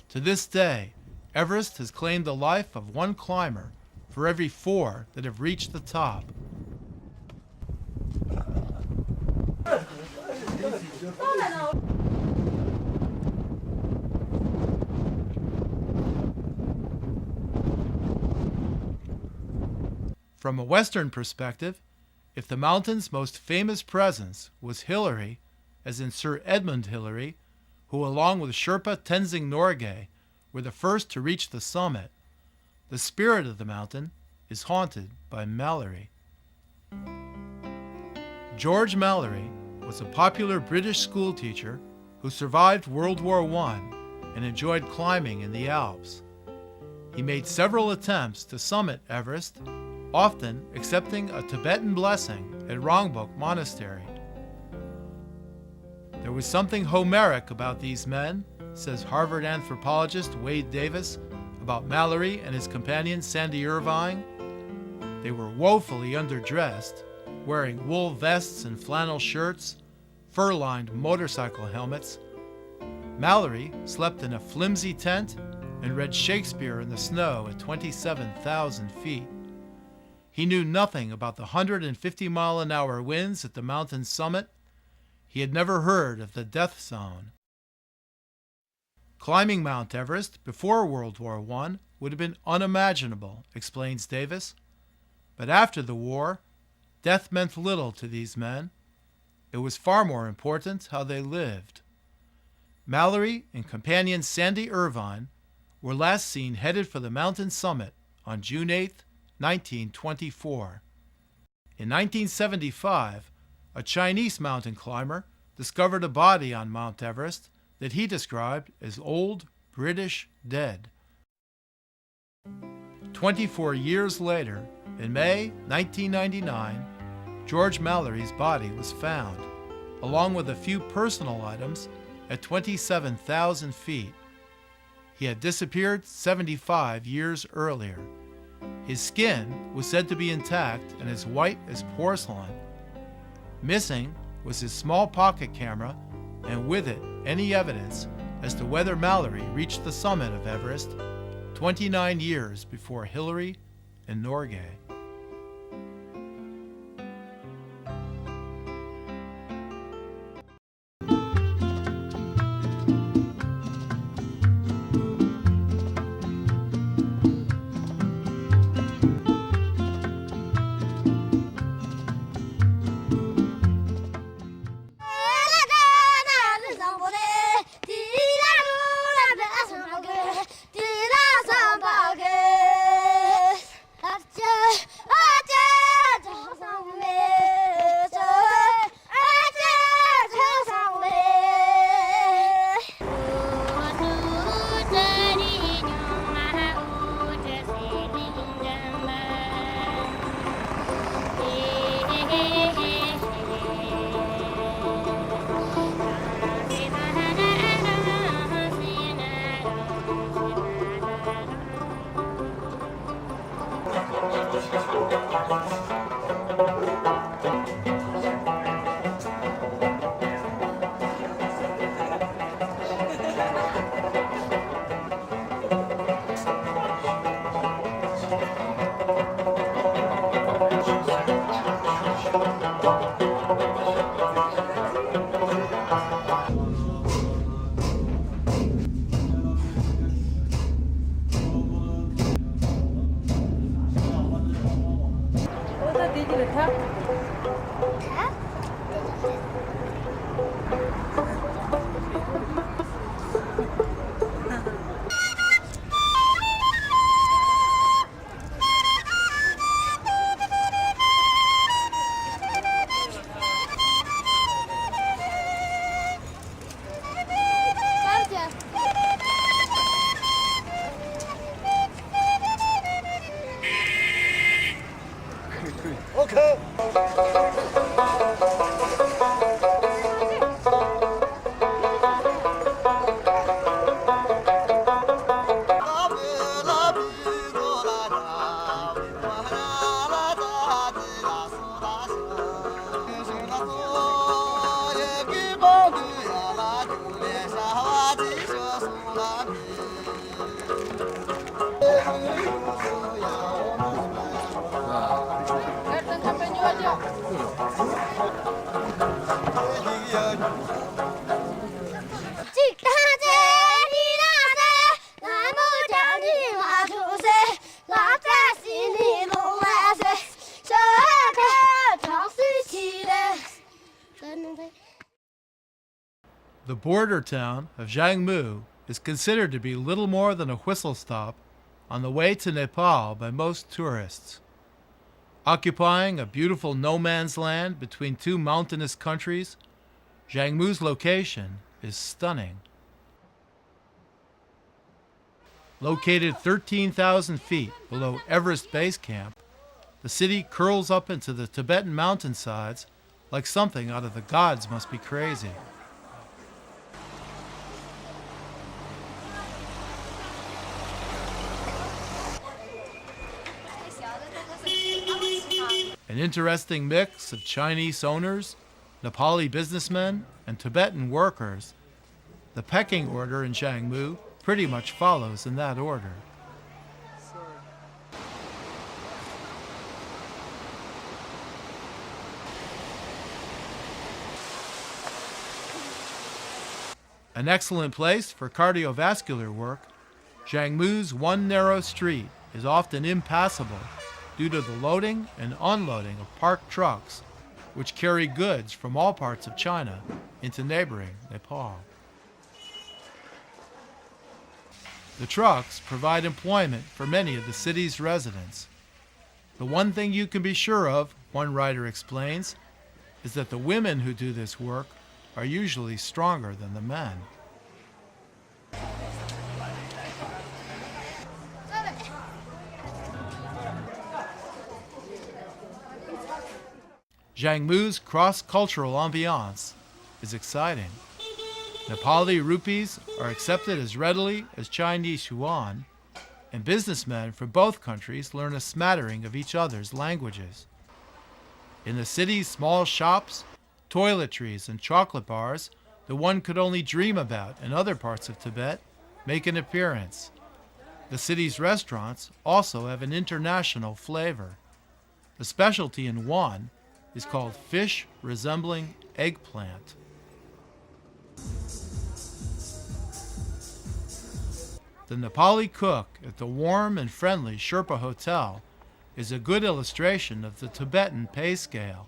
To this day, Everest has claimed the life of one climber for every 4 that have reached the top. From a Western perspective, if the mountain's most famous presence was Hillary, as in Sir Edmund Hillary, who along with Sherpa Tenzing Norgay were the first to reach the summit, the spirit of the mountain is haunted by Mallory. George Mallory was a popular British schoolteacher who survived World War I and enjoyed climbing in the Alps. He made several attempts to summit Everest, often accepting a Tibetan blessing at Rongbuk Monastery. There was something Homeric about these men, says Harvard anthropologist Wade Davis about Mallory and his companion Sandy Irvine. They were woefully underdressed, wearing wool vests and flannel shirts, fur-lined motorcycle helmets. Mallory slept in a flimsy tent and read Shakespeare in the snow at 27,000 feet. He knew nothing about the 150-mile-an-hour winds at the mountain's summit. He had never heard of the death zone. Climbing Mount Everest before World War I would have been unimaginable, explains Davis. But after the war, death meant little to these men. It was far more important how they lived. Mallory and companion Sandy Irvine were last seen headed for the mountain summit on June 8, 1924. In 1975, a Chinese mountain climber discovered a body on Mount Everest that he described as old British dead. 24 years later, in May 1999, George Mallory's body was found, along with a few personal items, at 27,000 feet. He had disappeared 75 years earlier. His skin was said to be intact and as white as porcelain. Missing was his small pocket camera, and with it any evidence as to whether Mallory reached the summit of Everest 29 years before Hillary and Norgay. The border town of Jiangmu is considered to be little more than a whistle stop on the way to Nepal by most tourists. Occupying a beautiful no man's land between two mountainous countries, Jiangmu's location is stunning. Located 13,000 feet below Everest Base Camp, the city curls up into the Tibetan mountainsides like something out of The Gods Must Be Crazy. An interesting mix of Chinese owners, Nepali businessmen, and Tibetan workers. The pecking order in Zhangmu pretty much follows in that order. An excellent place for cardiovascular work, Zhangmu's one narrow street is often impassable due to the loading and unloading of parked trucks which carry goods from all parts of China into neighboring Nepal. The trucks provide employment for many of the city's residents. The one thing you can be sure of, one writer explains, is that the women who do this work are usually stronger than the men. Zhangmu's cross-cultural ambiance is exciting. Nepali rupees are accepted as readily as Chinese yuan, and businessmen from both countries learn a smattering of each other's languages. In the city's small shops, toiletries, and chocolate bars that one could only dream about in other parts of Tibet make an appearance. The city's restaurants also have an international flavor. The specialty in one is called fish resembling eggplant. The Nepali cook at the warm and friendly Sherpa Hotel is a good illustration of the Tibetan pay scale.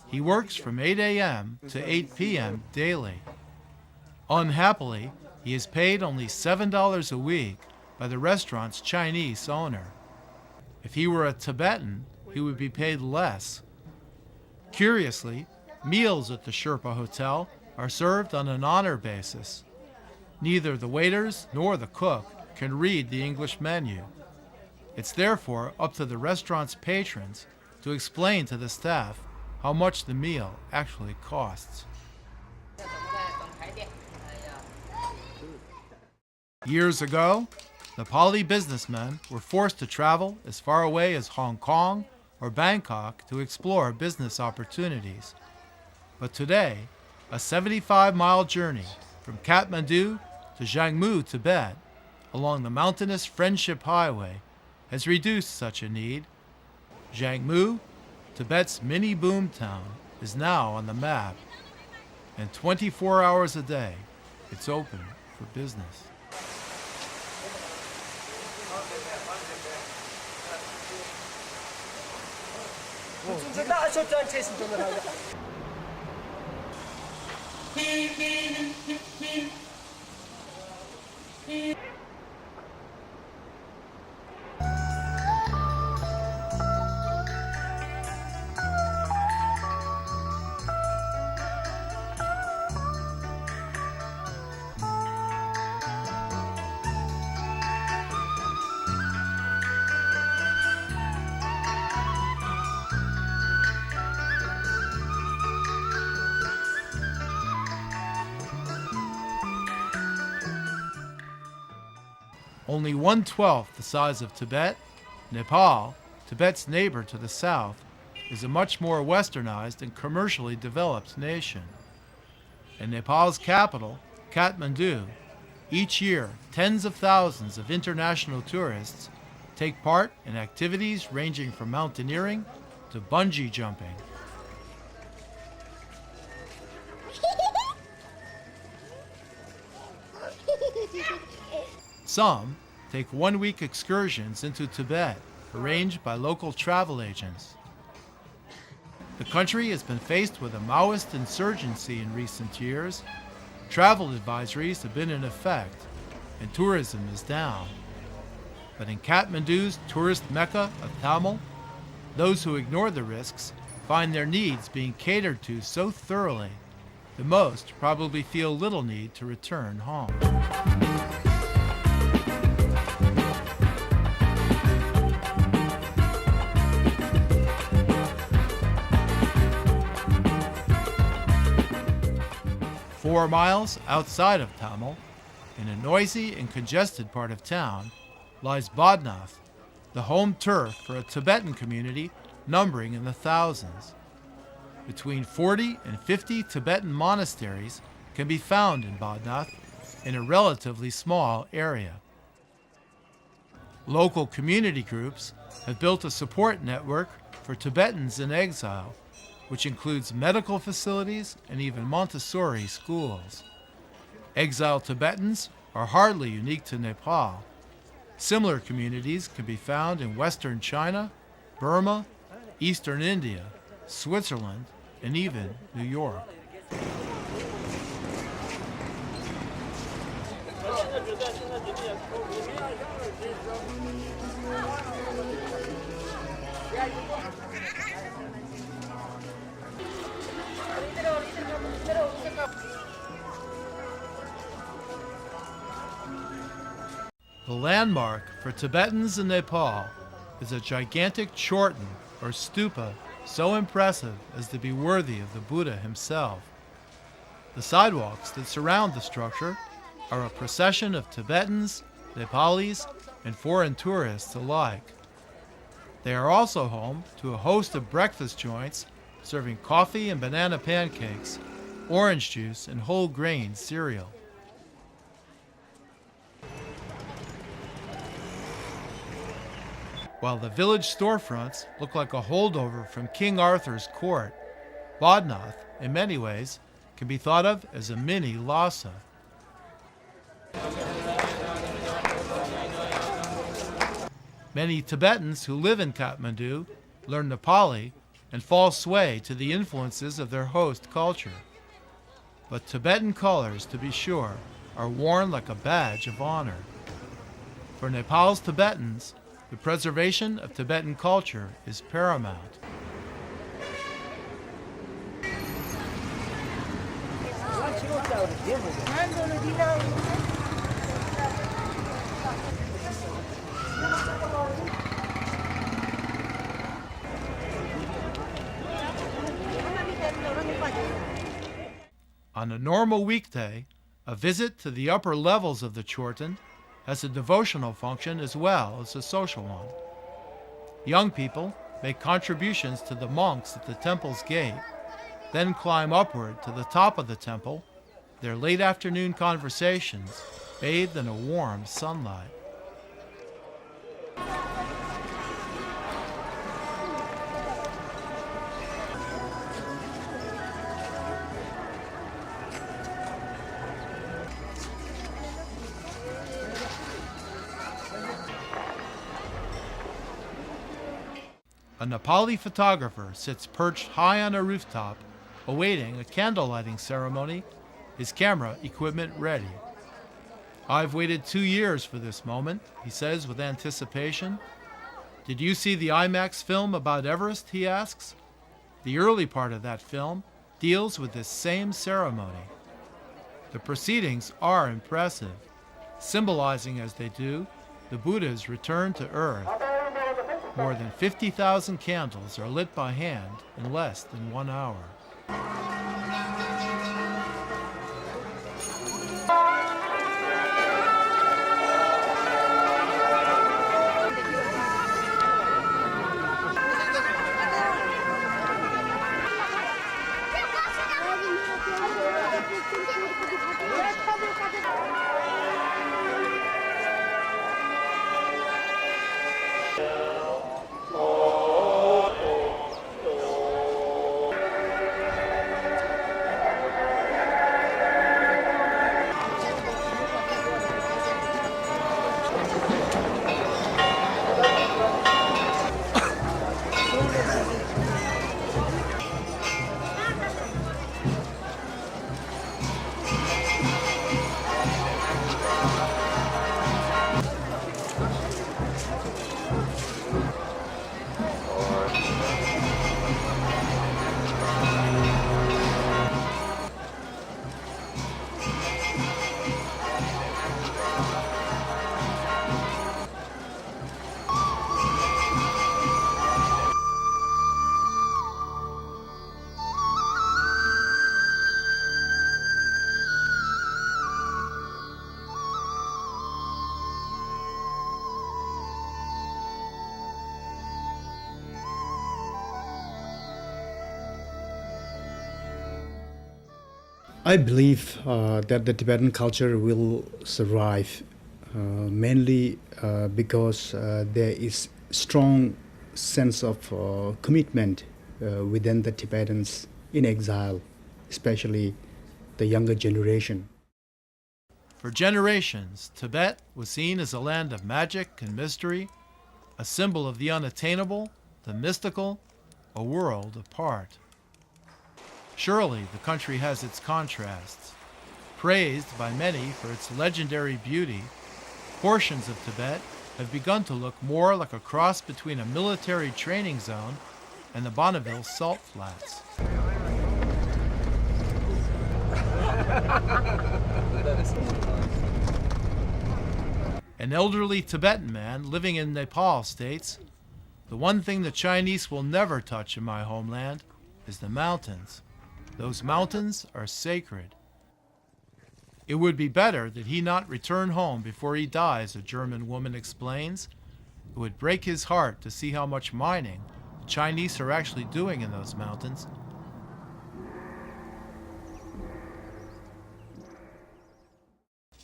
He works from 8 a.m. to 8 p.m. daily. Unhappily, he is paid only $7 a week by the restaurant's Chinese owner. If he were a Tibetan, he would be paid less. Curiously, meals at the Sherpa Hotel are served on an honor basis. Neither the waiters nor the cook can read the English menu. It's therefore up to the restaurant's patrons to explain to the staff how much the meal actually costs. Years ago, Nepali businessmen were forced to travel as far away as Hong Kong or Bangkok to explore business opportunities. But today, a 75-mile journey from Kathmandu to Zhangmu, Tibet, along the mountainous Friendship Highway, has reduced such a need. Zhangmu, Tibet's mini boomtown, is now on the map, and 24 hours a day, it's open for business. Only 1/12 the size of Tibet, Nepal, Tibet's neighbor to the south, is a much more westernized and commercially developed nation. In Nepal's capital, Kathmandu, each year tens of thousands of international tourists take part in activities ranging from mountaineering to bungee jumping. Some take one-week excursions into Tibet, arranged by local travel agents. The country has been faced with a Maoist insurgency in recent years. Travel advisories have been in effect, and tourism is down. But in Kathmandu's tourist mecca of Tamil, those who ignore the risks find their needs being catered to so thoroughly, the most probably feel little need to return home. 4 miles outside of Tamil, in a noisy and congested part of town, lies Badnath, the home turf for a Tibetan community numbering in the thousands. Between 40 and 50 Tibetan monasteries can be found in Badnath in a relatively small area. Local community groups have built a support network for Tibetans in exile, which includes medical facilities and even Montessori schools. Exiled Tibetans are hardly unique to Nepal. Similar communities can be found in western China, Burma, eastern India, Switzerland, and even New York. The landmark for Tibetans in Nepal is a gigantic chorten or stupa so impressive as to be worthy of the Buddha himself. The sidewalks that surround the structure are a procession of Tibetans, Nepalis, and foreign tourists alike. They are also home to a host of breakfast joints serving coffee and banana pancakes, orange juice, and whole grain cereal. While the village storefronts look like a holdover from King Arthur's court, Badnath, in many ways, can be thought of as a mini Lhasa. Many Tibetans who live in Kathmandu learn Nepali and fall sway to the influences of their host culture. But Tibetan colors, to be sure, are worn like a badge of honor. For Nepal's Tibetans, the preservation of Tibetan culture is paramount. On a normal weekday, a visit to the upper levels of the Chorten has a devotional function as well as a social one. Young people make contributions to the monks at the temple's gate, then climb upward to the top of the temple, their late afternoon conversations bathed in a warm sunlight. A Nepali photographer sits perched high on a rooftop, awaiting a candle lighting ceremony, his camera equipment ready. "I've waited 2 years for this moment," he says with anticipation. "Did you see the IMAX film about Everest?" he asks. The early part of that film deals with this same ceremony. The proceedings are impressive, symbolizing as they do the Buddha's return to earth. More than 50,000 candles are lit by hand in less than 1 hour. I believe that the Tibetan culture will survive mainly because there is strong sense of commitment within the Tibetans in exile, especially the younger generation. For generations, Tibet was seen as a land of magic and mystery, a symbol of the unattainable, the mystical, a world apart. Surely the country has its contrasts. Praised by many for its legendary beauty, portions of Tibet have begun to look more like a cross between a military training zone and the Bonneville salt flats. An elderly Tibetan man living in Nepal states, "The one thing the Chinese will never touch in my homeland is the mountains. Those mountains are sacred." It would be better that he not return home before he dies, a German woman explains. It would break his heart to see how much mining the Chinese are actually doing in those mountains.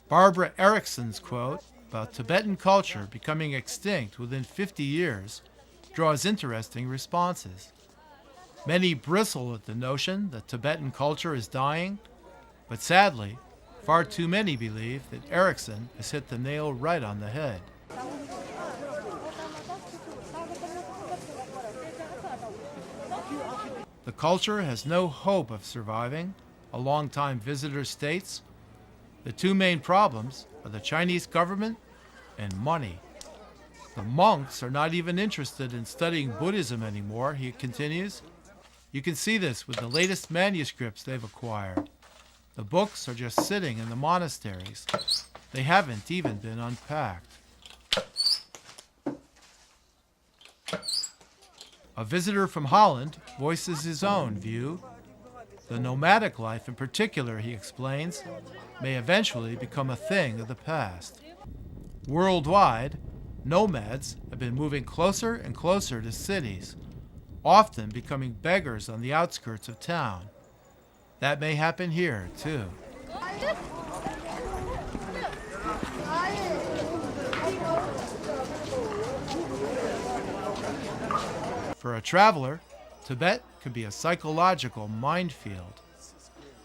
Barbara Erickson's quote about Tibetan culture becoming extinct within 50 years draws interesting responses. Many bristle at the notion that Tibetan culture is dying, but sadly, far too many believe that Erickson has hit the nail right on the head. The culture has no hope of surviving, a longtime visitor states. The two main problems are the Chinese government and money. The monks are not even interested in studying Buddhism anymore, he continues. You can see this with the latest manuscripts they've acquired. The books are just sitting in the monasteries. They haven't even been unpacked. A visitor from Holland voices his own view. The nomadic life in particular, he explains, may eventually become a thing of the past. Worldwide, nomads have been moving closer and closer to cities, often becoming beggars on the outskirts of town. That may happen here, too. For a traveler, Tibet can be a psychological minefield.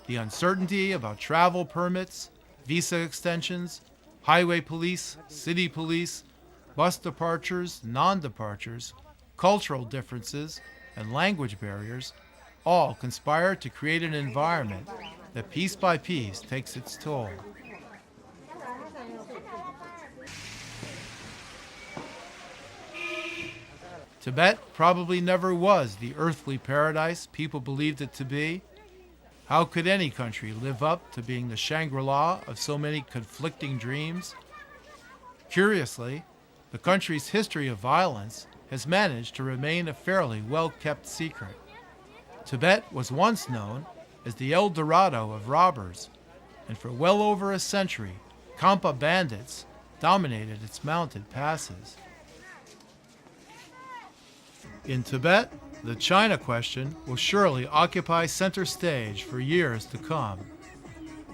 The uncertainty about travel permits, visa extensions, highway police, city police, bus departures, non-departures, cultural differences, and language barriers all conspire to create an environment that piece by piece takes its toll. Tibet probably never was the earthly paradise people believed it to be. How could any country live up to being the Shangri-La of so many conflicting dreams? Curiously, the country's history of violence has managed to remain a fairly well-kept secret. Tibet was once known as the El Dorado of robbers, and for well over a century, Khampa bandits dominated its mounted passes. In Tibet, the China question will surely occupy center stage for years to come.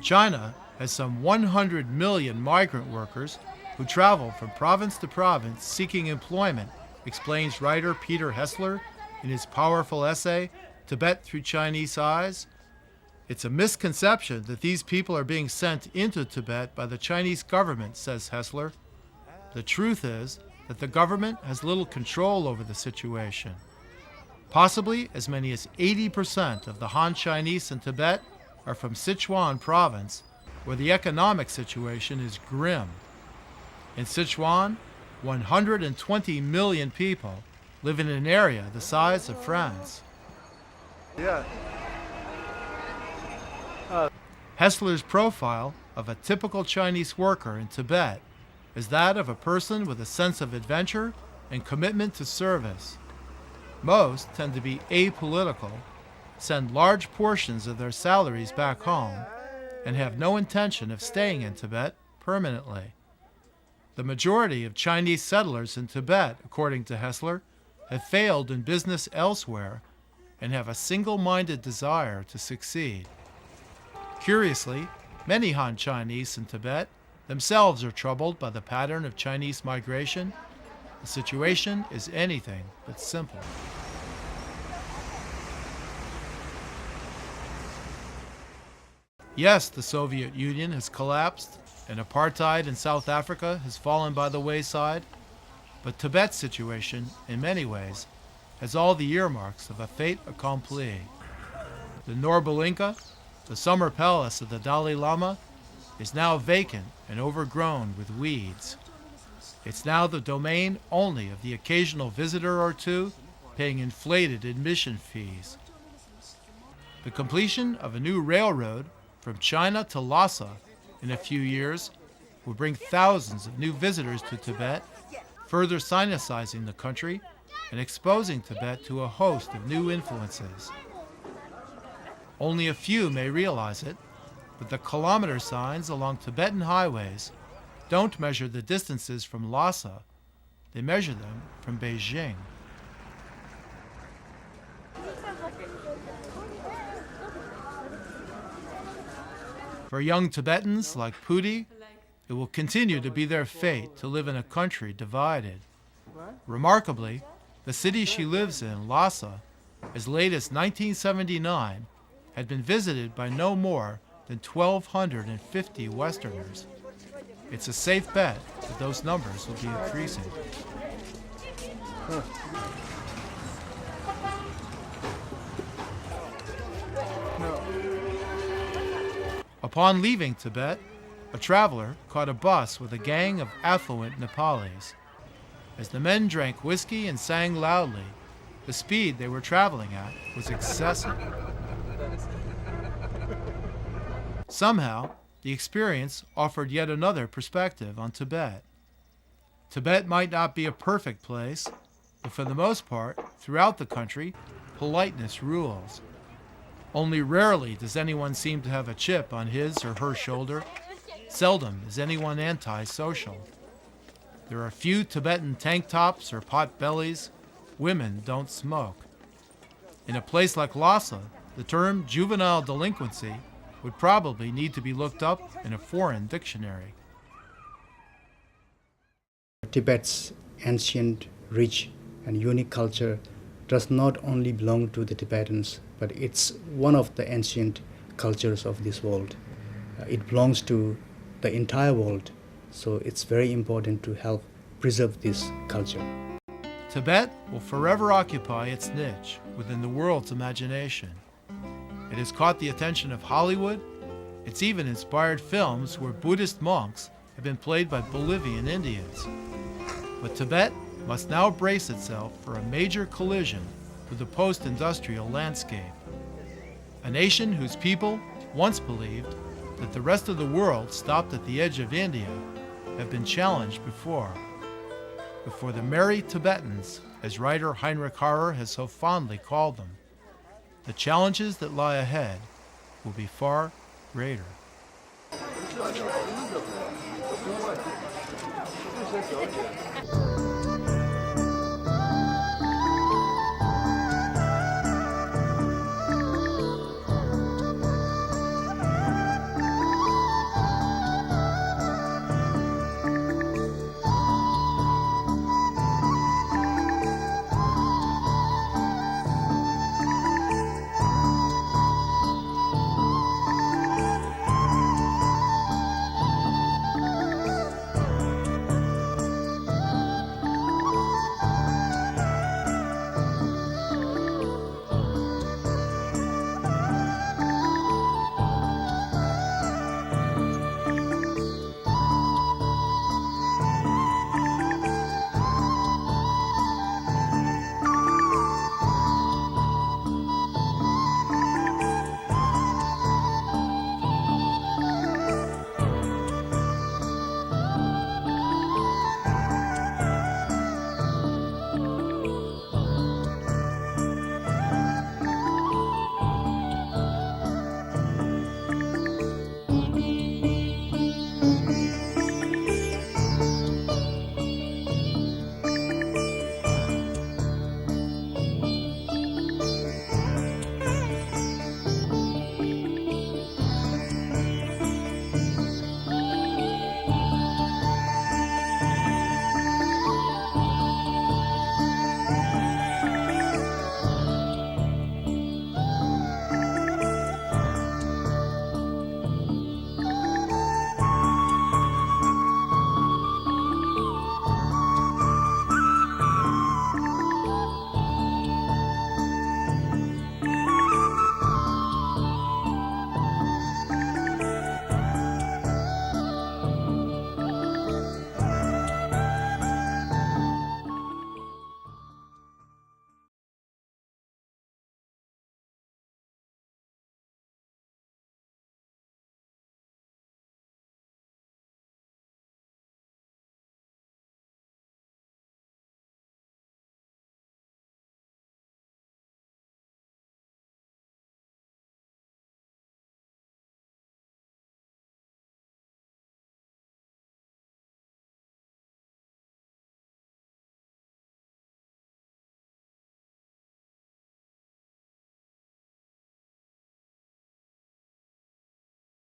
China has some 100 million migrant workers who travel from province to province seeking employment, explains writer Peter Hessler in his powerful essay, Tibet Through Chinese Eyes. It's a misconception that these people are being sent into Tibet by the Chinese government, says Hessler. The truth is that the government has little control over the situation. Possibly as many as 80% of the Han Chinese in Tibet are from Sichuan province, where the economic situation is grim. In Sichuan, 120 million people live in an area the size of France. Yeah. Hessler's profile of a typical Chinese worker in Tibet is that of a person with a sense of adventure and commitment to service. Most tend to be apolitical, send large portions of their salaries back home, and have no intention of staying in Tibet permanently. The majority of Chinese settlers in Tibet, according to Hessler, have failed in business elsewhere and have a single-minded desire to succeed. Curiously, many Han Chinese in Tibet themselves are troubled by the pattern of Chinese migration. The situation is anything but simple. Yes, the Soviet Union has collapsed, and apartheid in South Africa has fallen by the wayside, but Tibet's situation, in many ways, has all the earmarks of a fait accompli. The Norbalinka, the summer palace of the Dalai Lama, is now vacant and overgrown with weeds. It's now the domain only of the occasional visitor or two paying inflated admission fees. The completion of a new railroad from China to Lhasa in a few years will bring thousands of new visitors to Tibet, further sinicizing the country and exposing Tibet to a host of new influences. Only a few may realize it, but the kilometer signs along Tibetan highways don't measure the distances from Lhasa, they measure them from Beijing. For young Tibetans like Pudi, it will continue to be their fate to live in a country divided. Remarkably, the city she lives in, Lhasa, as late as 1979, had been visited by no more than 1,250 Westerners. It's a safe bet that those numbers will be increasing. Upon leaving Tibet, a traveler caught a bus with a gang of affluent Nepalis. As the men drank whiskey and sang loudly, the speed they were traveling at was excessive. Somehow, the experience offered yet another perspective on Tibet. Tibet might not be a perfect place, but for the most part, throughout the country, politeness rules. Only rarely does anyone seem to have a chip on his or her shoulder. Seldom is anyone antisocial. There are few Tibetan tank tops or pot bellies. Women don't smoke. In a place like Lhasa, the term juvenile delinquency would probably need to be looked up in a foreign dictionary. Tibet's ancient, rich, and unique culture does not only belong to the Tibetans, but it's one of the ancient cultures of this world. It belongs to the entire world, so it's very important to help preserve this culture. Tibet will forever occupy its niche within the world's imagination. It has caught the attention of Hollywood. It's even inspired films where Buddhist monks have been played by Bolivian Indians. But Tibet must now brace itself for a major collision with the post-industrial landscape. A nation whose people once believed that the rest of the world stopped at the edge of India have been challenged before the merry Tibetans, as writer Heinrich Harrer has so fondly called them. The challenges that lie ahead will be far greater.